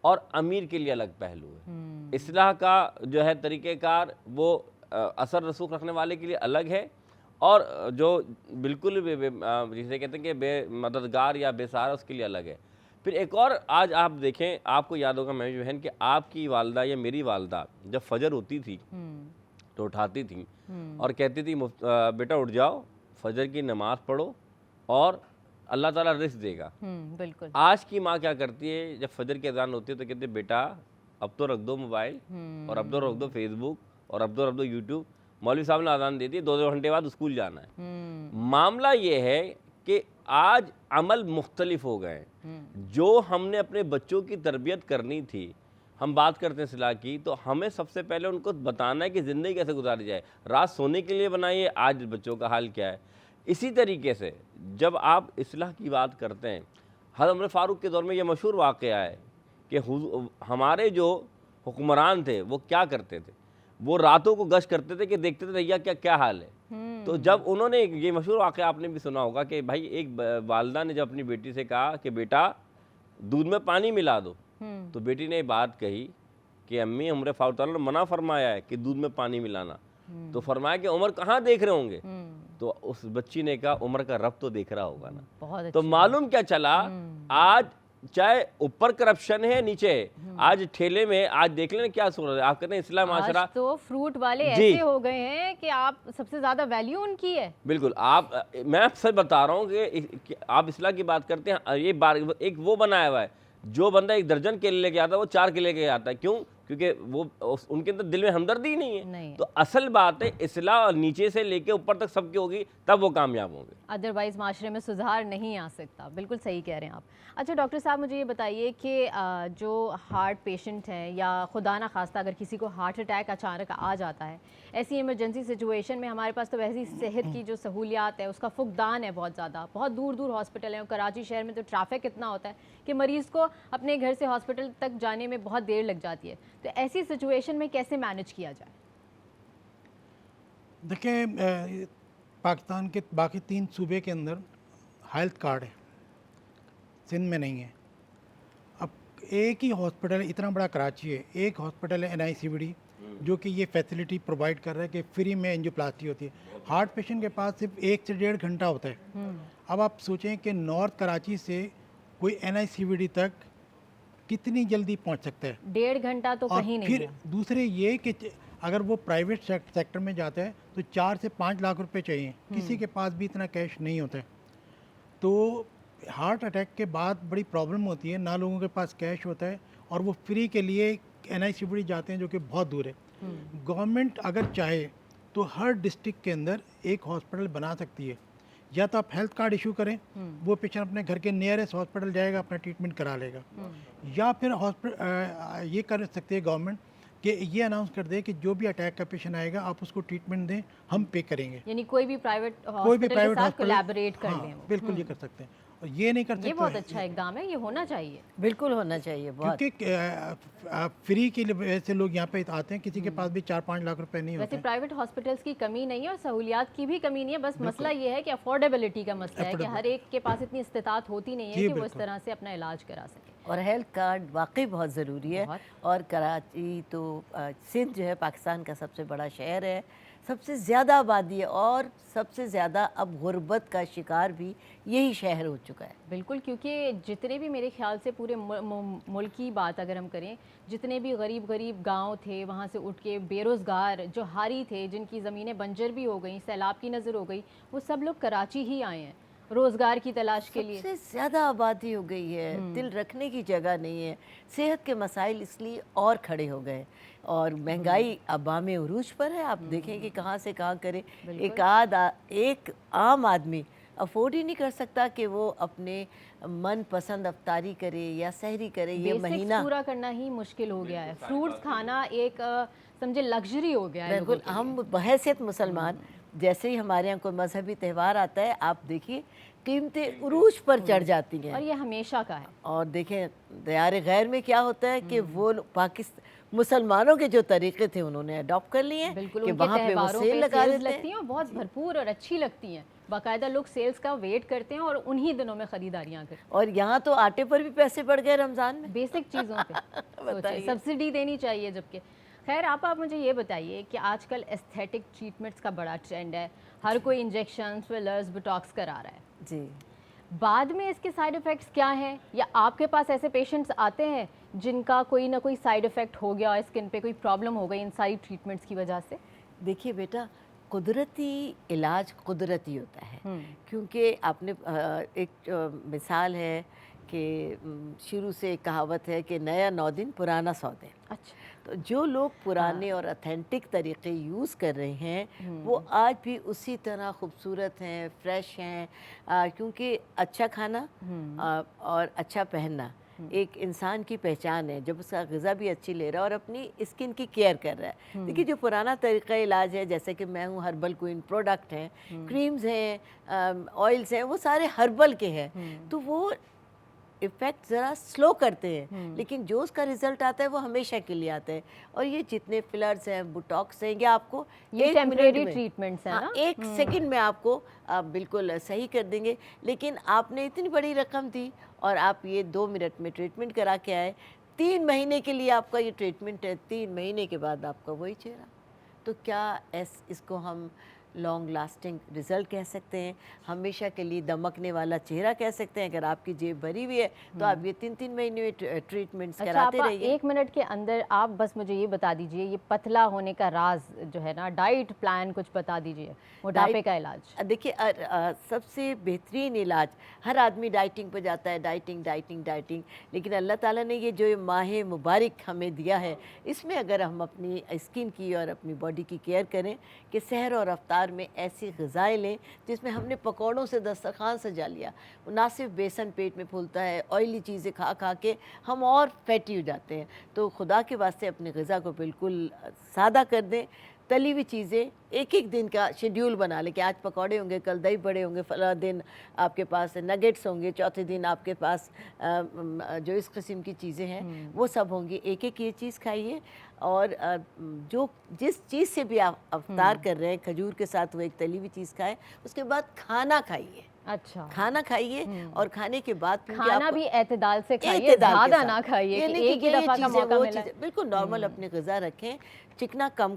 [SPEAKER 3] और अमीर के लिए अलग पहलू है। इस्लाह का जो है तरीक़ेकार वो असर रसूख रखने वाले के लिए अलग है और जो बिल्कुल जिसे कहते हैं कि बेमददगार या बेसहारा उसके लिए अलग है। फिर एक और आज आप देखें, आपको याद होगा मेरी बहन कि आपकी वालदा या मेरी वालदा जब फजर होती थी तो उठाती थी और कहती थी बेटा उठ जाओ, फजर की नमाज़ पढ़ो और अल्लाह ताला रिज़्क़ देगा।
[SPEAKER 1] बिल्कुल।
[SPEAKER 3] आज की माँ क्या करती है, जब फजर की अज़ान होती है तो कहती है बेटा अब तो रख दो मोबाइल और अब तो रख दो फेसबुक और अब तो रख दो यूट्यूब, मौलवी साहब ने अज़ान दे दी, 2 घंटे बाद स्कूल जाना है। मामला ये है कि आज अमल मुख्तलिफ हो गए। जो हमने अपने बच्चों की तरबियत करनी थी, हम बात करते हैं इस्लाह की, तो हमें सबसे पहले उनको बताना है कि ज़िंदगी कैसे गुजारी जाए। रात सोने के लिए बनाइए, आज बच्चों का हाल क्या है। इसी तरीके से जब आप इस्लाह की बात करते हैं, हज़रत उमर फ़ारूक के दौर में यह मशहूर वाक़या है कि हमारे जो हुक्मरान थे वो क्या करते थे, वो रातों को गश्त करते थे कि देखते थे भैया क्या हाल है। तो जब उन्होंने, ये मशहूर वाक़या आपने भी सुना होगा कि भाई एक वालदा ने जब अपनी बेटी से कहा कि बेटा दूध में पानी मिला दो, तो बेटी ने बात कही कि अम्मी उमर फ़ारूक ने मना फरमाया है कि दूध में पानी मिलाना। तो फरमाया कि उमर कहाँ देख रहे होंगे, तो उस बच्ची ने कहा उमर का रब तो देख रहा होगा ना। तो मालूम क्या चला, आज चाहे ऊपर करप्शन है नीचे है, आज ठेले में आज देख लेना क्या सूरत है। आप कहते हैं इस्लाम माशरा,
[SPEAKER 1] तो फ्रूट वाले ऐसे हो गए हैं कि आप सबसे ज्यादा वैल्यू उनकी है। बिल्कुल।
[SPEAKER 3] मैं आपसे बता रहा हूँ कि आप इस्लाम की बात करते हैं, ये बार एक वो बनाया हुआ है, जो बंदा 1 दर्जन केले लेके आता है वो 4 केले लेके आता है। क्यों? क्योंकि वो उनके अंदर दिल में हमदर्दी नहीं है। तो असल बात है इस्लाह नीचे से लेके ऊपर तक सबकी होगी, तब वो कामयाब होंगे,
[SPEAKER 1] अदरवाइज माशरे में सुधार नहीं आ सकता। बिल्कुल सही कह रहे हैं आप। अच्छा डॉक्टर साहब, मुझे ये बताइए कि जो हार्ट पेशेंट हैं या खुदा ना खास्ता अगर किसी को हार्ट अटैक अचानक आ जाता है, ऐसी इमरजेंसी सिचुएशन में हमारे पास तो वैसी सेहत की जो सहूलियात है उसका फुकदान है बहुत ज़्यादा, बहुत दूर दूर हॉस्पिटल हैं। कराची शहर में तो ट्रैफिक इतना होता है कि मरीज़ को अपने घर से हॉस्पिटल तक जाने में बहुत देर लग जाती है। तो ऐसी सिचुएशन में कैसे मैनेज किया जाए?
[SPEAKER 4] देखिए, पाकिस्तान के बाकी 3 सूबे के अंदर हेल्थ कार्ड है, सिंध में नहीं है। अब एक ही हॉस्पिटल, इतना बड़ा कराची है, एक हॉस्पिटल है NICVD जो कि ये फैसिलिटी प्रोवाइड कर रहा है कि फ्री में एंजियोप्लास्टी होती है। हार्ट पेशेंट के पास सिर्फ 1 से 1.5 घंटा होता है। अब आप सोचें कि नॉर्थ कराची से कोई NICVD तक कितनी जल्दी पहुंच सकता है।
[SPEAKER 1] 1.5 घंटा तो कहीं नहीं
[SPEAKER 4] फिर
[SPEAKER 1] है।
[SPEAKER 4] दूसरे ये कि अगर वो प्राइवेट सेक्टर में जाता है तो 4 से 5 लाख रुपए चाहिए, किसी के पास भी इतना कैश नहीं होता है। तो हार्ट अटैक के बाद बड़ी प्रॉब्लम होती है, ना लोगों के पास कैश होता है और वो फ्री के लिए NICVD जाते हैं जो कि बहुत दूर है। गवर्नमेंट अगर चाहे तो हर डिस्ट्रिक्ट के अंदर एक हॉस्पिटल बना सकती है या तो आप हेल्थ कार्ड इशू करें, वो पेशेंट अपने घर के नियरेस्ट हॉस्पिटल जाएगा, अपना ट्रीटमेंट करा लेगा। या फिर हॉस्पिटल ये कर सकते हैं गवर्नमेंट कि ये अनाउंस कर दे कि जो भी अटैक का पेशेंट आएगा आप उसको ट्रीटमेंट दें, हम पे करेंगे।
[SPEAKER 1] यानी कोई भी प्राइवेट हॉस्पिटल के साथ कोलैबोरेट कर लें।
[SPEAKER 4] बिल्कुल ये कर सकते हैं, और ये नहीं कर सकते।
[SPEAKER 1] ये बहुत अच्छा इकदाम है, ये होना चाहिए,
[SPEAKER 5] बिल्कुल होना चाहिए बहुत।
[SPEAKER 4] क्योंकि फ्री की वजह से लोग यहाँ पे आते हैं, किसी के पास भी 4-5 लाख रुपए नहीं होते।
[SPEAKER 1] वैसे प्राइवेट हॉस्पिटल्स की कमी नहीं है और सहूलियात की भी कमी नहीं है, बस मसला ये है कि अफोर्डेबिलिटी का मसला है कि हर एक के पास इतनी इस्तिताअत होती नहीं है कि वो इस तरह से अपना इलाज करा सके।
[SPEAKER 5] और हेल्थ कार्ड वाकई बहुत ज़रूरी है। और कराची तो सिंध जो है पाकिस्तान का सबसे बड़ा शहर है, सबसे ज़्यादा आबादी है और सबसे ज़्यादा अब गुर्बत का शिकार भी यही शहर हो चुका है।
[SPEAKER 1] बिल्कुल, क्योंकि जितने भी मेरे ख्याल से पूरे मुल्क की बात अगर हम करें, जितने भी गरीब गांव थे वहाँ से उठ के बेरोज़गार जो हारी थे, जिनकी ज़मीनें बंजर भी हो गई, सैलाब की नज़र हो गई, वो सब लोग कराची ही आए हैं रोज़गार की तलाश के लिए।
[SPEAKER 5] सबसे ज़्यादा आबादी हो गई है, दिल रखने की जगह नहीं है, सेहत के मसाइल इसलिए और खड़े हो गए और महंगाई अबाम उरूज पर है। आप देखें कि कहाँ से कहाँ करे। एक आम आदमी अफोर्ड ही नहीं कर सकता कि वो अपने मन पसंद अफ्तारी करे या सहरी करे। ये महीना
[SPEAKER 1] पूरा करना ही मुश्किल हो गया है। फ्रूट्स खाना एक समझे लग्जरी हो गया है।
[SPEAKER 5] बिल्कुल, हम बहैसियत मुसलमान जैसे ही हमारे यहाँ कोई मजहबी त्यौहार आता है, आप देखिए कीमतें उरूज पर चढ़ जाती हैं,
[SPEAKER 1] और ये हमेशा का है।
[SPEAKER 5] और देखें दयार गैर में क्या होता है कि वो मुसलमानों के जो तरीके थे उन्होंने अडॉप्ट कर लिए कि वहाँ पे वो सेल लगा देते
[SPEAKER 1] लगती हैं और बहुत भरपूर और अच्छी लगती हैं। बाकायदा लोग सेल्स का वेट करते हैं और उन्हीं दिनों में खरीदारियाँ करते हैं।
[SPEAKER 5] और यहाँ तो आटे पर भी पैसे बढ़ गए रमज़ान में,
[SPEAKER 1] बेसिक चीज़ों पे सब्सिडी देनी चाहिए। जबकि खैर आप मुझे ये बताइए कि आजकल एस्थेटिक ट्रीटमेंट्स का बड़ा ट्रेंड है, हर कोई इंजेक्शन, फिलर्स, बोटॉक्स करा रहा है
[SPEAKER 5] जी।
[SPEAKER 1] बाद में इसके साइड इफ़ेक्ट्स क्या हैं, या आपके पास ऐसे पेशेंट्स आते हैं जिनका कोई ना कोई साइड इफ़ेक्ट हो गया, स्किन पे कोई प्रॉब्लम हो गई इन सारी ट्रीटमेंट्स की वजह से?
[SPEAKER 5] देखिए बेटा, कुदरती इलाज कुदरती होता है, क्योंकि आपने एक मिसाल है कि शुरू से एक कहावत है कि नया 9 दिन पुराना 100 दिन।
[SPEAKER 1] अच्छा,
[SPEAKER 5] तो जो लोग पुराने और ऑथेंटिक तरीके यूज़ कर रहे हैं वो आज भी उसी तरह खूबसूरत हैं, फ्रेश हैं, क्योंकि अच्छा खाना और अच्छा पहनना एक इंसान की पहचान है जब उसका ग़िज़ा भी अच्छी ले रहा है और अपनी स्किन की केयर कर रहा है। देखिए जो पुराना तरीका इलाज है, जैसे कि मैं हूँ हर्बल क्वीन, प्रोडक्ट हैं, क्रीम्स हैं, ऑयल्स हैं, वो सारे हर्बल के हैं, तो वो इफ़ेक्ट ज़रा स्लो करते हैं, लेकिन जो उसका रिज़ल्ट आता है वो हमेशा के लिए आता है। और ये जितने फिलर्स हैं, बोटॉक्स हैं, ये आपको
[SPEAKER 1] ये टेम्परेरी ट्रीटमेंट्स हैं ना,
[SPEAKER 5] 1 सेकंड में आपको बिल्कुल सही कर देंगे। लेकिन आपने इतनी बड़ी रकम दी और आप ये 2 मिनट में ट्रीटमेंट करा के आए, 3 महीने के लिए आपका ये ट्रीटमेंट है, 3 महीने के बाद आपका वही चेहरा। तो क्या इसको हम लॉन्ग लास्टिंग रिज़ल्ट कह सकते हैं, हमेशा के लिए दमकने वाला चेहरा कह सकते हैं? अगर आपकी जेब भरी हुई है तो आप ये 3-3 महीने में ट्रीटमेंट्स कराते रहिए।
[SPEAKER 1] 1 मिनट के अंदर आप बस मुझे ये बता दीजिए, ये पतला होने का राज जो है ना, डाइट प्लान कुछ बता दीजिए, मोटापे का इलाज।
[SPEAKER 5] देखिए सबसे बेहतरीन इलाज, हर आदमी डाइटिंग पे जाता है, डाइटिंग, लेकिन अल्लाह ताला ने ये जो माह मुबारक हमें दिया है, इसमें अगर हम अपनी स्किन की और अपनी बॉडी की केयर करें कि सहर और अफ्तार में ऐसी ग़िज़ाएँ लें जिसमें हमने पकौड़ों से दस्तरखान सजा लिया, ना सिर्फ बेसन पेट में फूलता है, ऑयली चीज़ें खा खा के हम और फैटी हो जाते हैं। तो खुदा के वास्ते अपनी ग़िज़ा को बिल्कुल सादा कर दें, तली हुई चीज़ें एक दिन का शेड्यूल बना लें कि आज पकौड़े होंगे, कल दही बड़े होंगे, फला दिन आपके पास नगेट्स होंगे, चौथे दिन आपके पास जो इस किस्म की चीज़ें हैं वो सब होंगी। एक ये चीज़ खाइए और जो जिस चीज़ से भी आप अफ्तार कर रहे हैं, खजूर के साथ वो एक तली हुई चीज़ खाएं, उसके बाद खाना खाइए।
[SPEAKER 1] अच्छा,
[SPEAKER 5] खाना खाइए और खाने के बाद
[SPEAKER 1] खाना भी एतदाल से खाइए, ज़्यादा ना खाइए कि एक ही दफ़ा का मौका मिला।
[SPEAKER 5] बिल्कुल नॉर्मल अपनी ग़िज़ा रखें, चिकना कम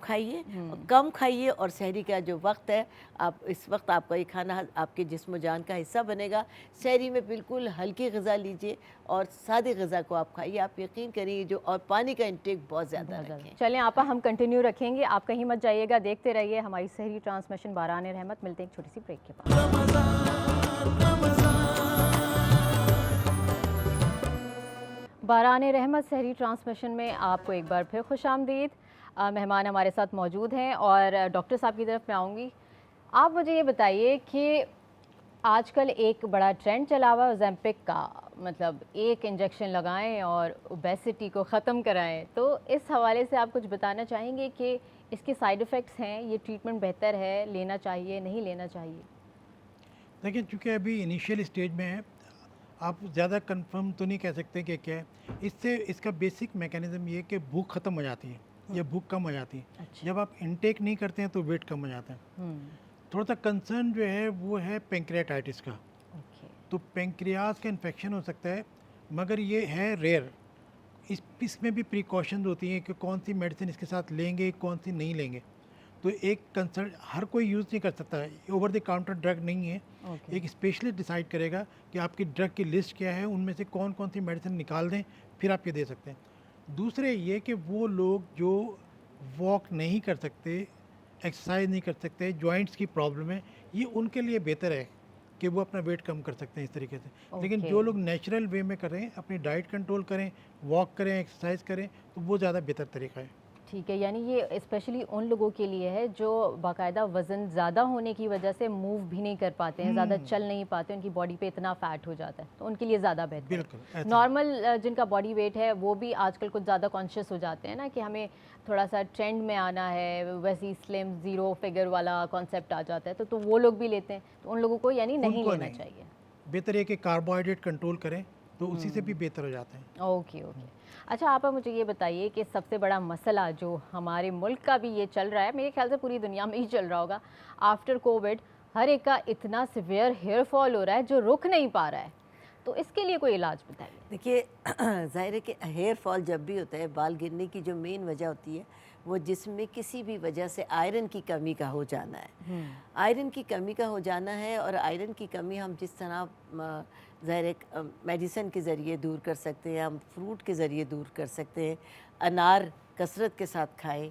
[SPEAKER 5] खाइए और सहरी का जो वक्त है, आप इस वक्त आपका ये खाना आपके जिस्म जान का हिस्सा बनेगा। सहरी में बिल्कुल हल्की ग़िज़ा लीजिए और सादी ग़िज़ा को आप खाइए। आप यकीन करिए जो, और पानी का इंटेक बहुत ज़्यादा रखें।
[SPEAKER 1] चलें आपा, हम कंटिन्यू रखेंगे, आप कहीं मत जाइएगा, देखते रहिए हमारी सहरी ट्रांसमिशन बारान रहमत। मिलते हैं एक छोटी सी ब्रेक के बाद। बारान रहमत सहरी ट्रांसमिशन में आपको एक बार फिर खुशामदीद। मेहमान हमारे साथ मौजूद हैं और डॉक्टर साहब की तरफ मैं आऊँगी। आप मुझे ये बताइए कि आजकल एक बड़ा ट्रेंड चला हुआ है ओज़ेम्पिक का, मतलब एक इंजेक्शन लगाएं और ओबेसिटी को ख़त्म कराएं। तो इस हवाले से आप कुछ बताना चाहेंगे कि इसके साइड इफ़ेक्ट्स हैं, ये ट्रीटमेंट बेहतर है, लेना चाहिए, नहीं लेना चाहिए?
[SPEAKER 4] देखिए, चूँकि अभी इनिशियल स्टेज में है, आप ज़्यादा कंफर्म तो नहीं कह सकते कि क्या है। इससे इसका बेसिक मैकेनिज़्म ये है कि भूख ख़त्म हो जाती है या भूख कम हो जाती है।
[SPEAKER 1] अच्छा।
[SPEAKER 4] जब आप इनटेक नहीं करते हैं तो वेट कम हो जाता है। थोड़ा सा कंसर्न जो है वो है पेंक्रियाटाइटिस का।
[SPEAKER 1] ओके।
[SPEAKER 4] तो पेंक्रियाज का इन्फेक्शन हो सकता है, मगर ये है रेयर। इसमें भी प्रिकॉशंस होती हैं कि कौन सी मेडिसिन इसके साथ लेंगे, कौन सी नहीं लेंगे। तो एक कंसल्ट हर कोई यूज़ नहीं कर सकता है, ओवर द काउंटर ड्रग नहीं है। एक स्पेशलिस्ट डिसाइड करेगा कि आपकी ड्रग की लिस्ट क्या है, उनमें से कौन कौन सी मेडिसिन निकाल दें, फिर आप ये दे सकते हैं। दूसरे ये कि वो लोग जो वॉक नहीं कर सकते, एक्सरसाइज नहीं कर सकते, जॉइंट्स की प्रॉब्लम है, ये उनके लिए बेहतर है कि वो अपना वेट कम कर सकते हैं इस तरीके से। लेकिन जो लोग नेचुरल वे में करें, अपनी डाइट कंट्रोल करें, वॉक करें, एक्सरसाइज करें, तो वो ज़्यादा बेहतर तरीका है।
[SPEAKER 1] ठीक है, यानी ये स्पेशली उन लोगों के लिए है जो बाकायदा वज़न ज़्यादा होने की वजह से मूव भी नहीं कर पाते हैं, ज़्यादा चल नहीं पाते, उनकी बॉडी पे इतना फ़ैट हो जाता है, तो उनके लिए ज़्यादा बेहतर है।
[SPEAKER 4] बिल्कुल।
[SPEAKER 1] नॉर्मल जिनका बॉडी वेट है वो भी आजकल कुछ ज़्यादा कॉन्शियस हो जाते हैं ना कि हमें थोड़ा सा ट्रेंड में आना है, वैसी स्लिम ज़ीरो फिगर वाला कॉन्सेप्ट आ जाता है, तो वो लोग भी लेते हैं, तो उन लोगों को यानी नहीं
[SPEAKER 4] उनको
[SPEAKER 1] लेना
[SPEAKER 4] नहीं।
[SPEAKER 1] चाहिए।
[SPEAKER 4] बेहतर है कि कार्बोहाइड्रेट कंट्रोल करें, तो उसी से भी बेहतर हो जाते हैं।
[SPEAKER 1] Okay okay. अच्छा, आप मुझे ये बताइए कि सबसे बड़ा मसला जो हमारे मुल्क का भी ये चल रहा है, मेरे ख्याल से पूरी दुनिया में ही चल रहा होगा, आफ्टर कोविड हर एक का इतना सिवियर हेयर फॉल हो रहा है जो रुक नहीं पा रहा है, तो इसके लिए कोई इलाज बताइए।
[SPEAKER 5] देखिए ज़ाहिर है कि हेयर फॉल जब भी होता है, बाल गिरने की जो मेन वजह होती है वो जिस्म में किसी भी वजह से आयरन की कमी का हो जाना है। आयरन की कमी का हो जाना है, और आयरन की कमी हम जिस तरह ज़ाहिर है मेडिसिन के ज़रिए दूर कर सकते हैं, हम फ्रूट के ज़रिए दूर कर सकते हैं। अनार कसरत के साथ खाएं,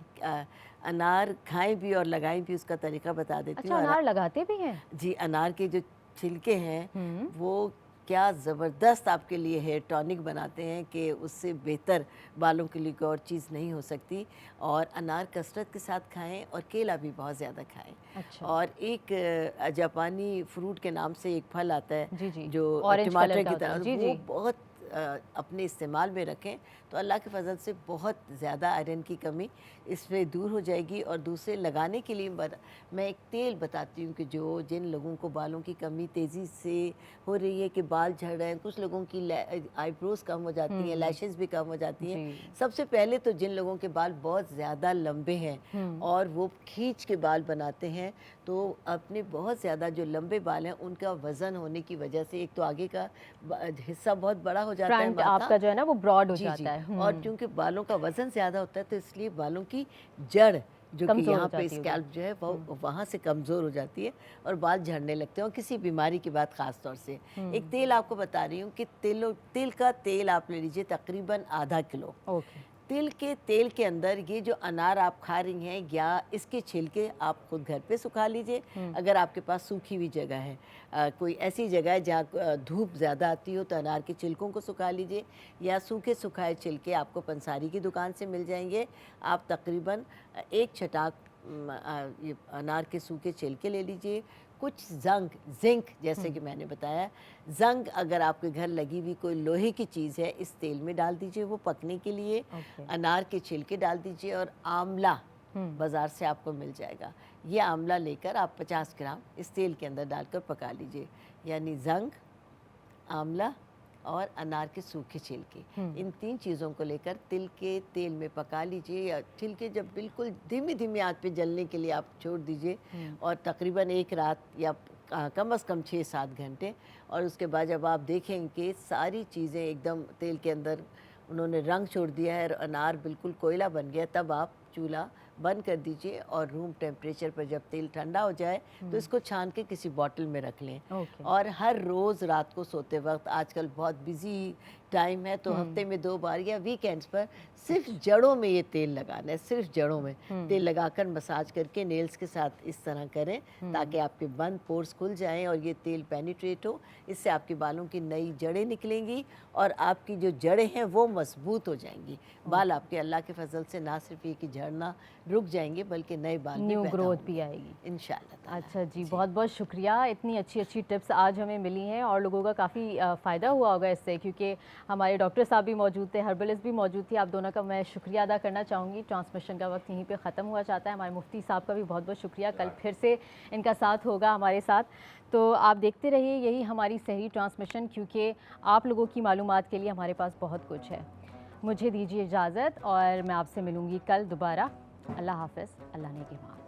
[SPEAKER 5] अनार खाएं भी और लगाएं भी, उसका तरीका बता देती
[SPEAKER 1] अच्छा,
[SPEAKER 5] हूँ।
[SPEAKER 1] अनार लगाते भी हैं?
[SPEAKER 5] जी, अनार के जो छिलके हैं वो क्या ज़बरदस्त आपके लिए हेयर टॉनिक बनाते हैं कि उससे बेहतर बालों के लिए कोई और चीज़ नहीं हो सकती। और अनार कसरत के साथ खाएं, और केला भी बहुत ज़्यादा खाएं।
[SPEAKER 1] अच्छा।
[SPEAKER 5] और एक जापानी फ्रूट के नाम से एक फल आता है
[SPEAKER 1] जी जी,
[SPEAKER 5] जो
[SPEAKER 1] ऑरेंज
[SPEAKER 5] टमाटर
[SPEAKER 1] कलर
[SPEAKER 5] की
[SPEAKER 1] का होता है।
[SPEAKER 5] तरह,
[SPEAKER 1] जी
[SPEAKER 5] वो
[SPEAKER 1] जी।
[SPEAKER 5] बहुत अपने इस्तेमाल में रखें तो अल्लाह के फजल से बहुत ज़्यादा आयरन की कमी इसमें दूर हो जाएगी। और दूसरे लगाने के लिए मैं एक तेल बताती हूँ कि जो जिन लोगों को बालों की कमी तेज़ी से हो रही है, कि बाल झड़ रहे हैं, कुछ लोगों की आईब्रोज कम हो जाती हैं, लैशेस भी कम हो जाती हैं। सबसे पहले तो जिन लोगों के बाल बहुत ज़्यादा लंबे हैं और वो खींच के बाल बनाते हैं, तो अपने बहुत ज़्यादा जो लंबे बाल हैं उनका वज़न होने की वजह से एक तो आगे का हिस्सा बहुत बड़ा हो जाता है,
[SPEAKER 1] फ्रंट
[SPEAKER 5] माथा
[SPEAKER 1] आपका जो है ना वो ब्रॉड हो
[SPEAKER 5] जी
[SPEAKER 1] जाता है।
[SPEAKER 5] और क्योंकि बालों का वज़न ज़्यादा होता है तो इसलिए बालों की जड़ जो कि
[SPEAKER 1] कमज़ोर हो
[SPEAKER 5] यहाँ पे
[SPEAKER 1] जाती होगी।
[SPEAKER 5] स्कैल्प जो है वो वहाँ से कमज़ोर हो जाती है और बाल झड़ने लगते हैं। और किसी बीमारी की बात ख़ास तौर से एक तेल आपको बता रही हूँ कि तिल का तेल आप ले लीजिए तकरीबन आधा किलो।
[SPEAKER 1] ओके।
[SPEAKER 5] तिल के तेल के अंदर ये जो अनार आप खा रही हैं या इसके छिलके आप खुद घर पे सुखा लीजिए, अगर आपके पास सूखी हुई जगह है, कोई ऐसी जगह है जहाँ धूप ज़्यादा आती हो तो अनार के छिलकों को सुखा लीजिए, या सूखे सुखाए छिलके आपको पंसारी की दुकान से मिल जाएंगे। आप तकरीबन एक छटाक ये अनार के सूखे छिलके ले लीजिए। कुछ जिंक जैसे कि मैंने बताया, जंग अगर आपके घर लगी हुई कोई लोहे की चीज़ है इस तेल में डाल दीजिए वो पकने के लिए। अनार के छिलके डाल दीजिए और आंवला बाज़ार से आपको मिल जाएगा, ये आंवला लेकर आप 50 ग्राम इस तेल के अंदर डालकर पका लीजिए। यानी जंग, आंवला और अनार के सूखे छिलके, इन 3 चीज़ों को लेकर तिल के तेल में पका लीजिए। या छिलके जब बिल्कुल धीमी धीमी आंच पे जलने के लिए आप छोड़ दीजिए और तकरीबन एक रात या कम से कम 6-7 घंटे। और उसके बाद जब आप देखेंगे कि सारी चीज़ें एकदम तेल के अंदर उन्होंने रंग छोड़ दिया है और अनार बिल्कुल कोयला बन गया, तब आप चूल्हा बंद कर दीजिए और रूम टेम्परेचर पर जब तेल ठंडा हो जाए तो इसको छान के किसी बॉटल में रख लें। और हर रोज़ रात को सोते वक्त, आजकल बहुत बिजी टाइम है तो हफ्ते में 2 बार या वीकेंड्स पर सिर्फ जड़ों में ये तेल लगाना है, सिर्फ जड़ों में तेल लगाकर मसाज करके नेल्स के साथ इस तरह करें ताकि आपके बंद पोर्स खुल जाएं और ये तेल पेनिट्रेट हो। इससे आपके बालों की नई जड़ें निकलेंगी और आपकी जो जड़ें हैं वो मजबूत हो जाएंगी। बाल आपके अल्लाह के फजल से ना सिर्फ ये कि झड़ना रुक जाएंगे बल्कि नए बाल
[SPEAKER 1] न्यू ग्रोथ भी आएगी
[SPEAKER 5] इंशाल्लाह ताला।
[SPEAKER 1] अच्छा जी, बहुत बहुत शुक्रिया, इतनी अच्छी अच्छी टिप्स आज हमें मिली हैं और लोगों का काफ़ी फ़ायदा हुआ होगा इससे, क्योंकि हमारे डॉक्टर साहब भी मौजूद थे, हर्बलिस्ट भी मौजूद थी। आप दोनों का मैं शुक्रिया अदा करना चाहूँगी। ट्रांसमिशन का वक्त यहीं पे ख़त्म हुआ चाहता है। हमारे मुफ्ती साहब का भी बहुत बहुत शुक्रिया, कल फिर से इनका साथ होगा हमारे साथ। तो आप देखते रहिए यही हमारी सहरी ट्रांसमिशन, क्योंकि आप लोगों की मालूमात के लिए हमारे पास बहुत कुछ है। मुझे दीजिए इजाज़त और मैं आपसे मिलूँगी कल दोबारा। अल्लाह हाफ़िज़, अल्लाह ने के बाद।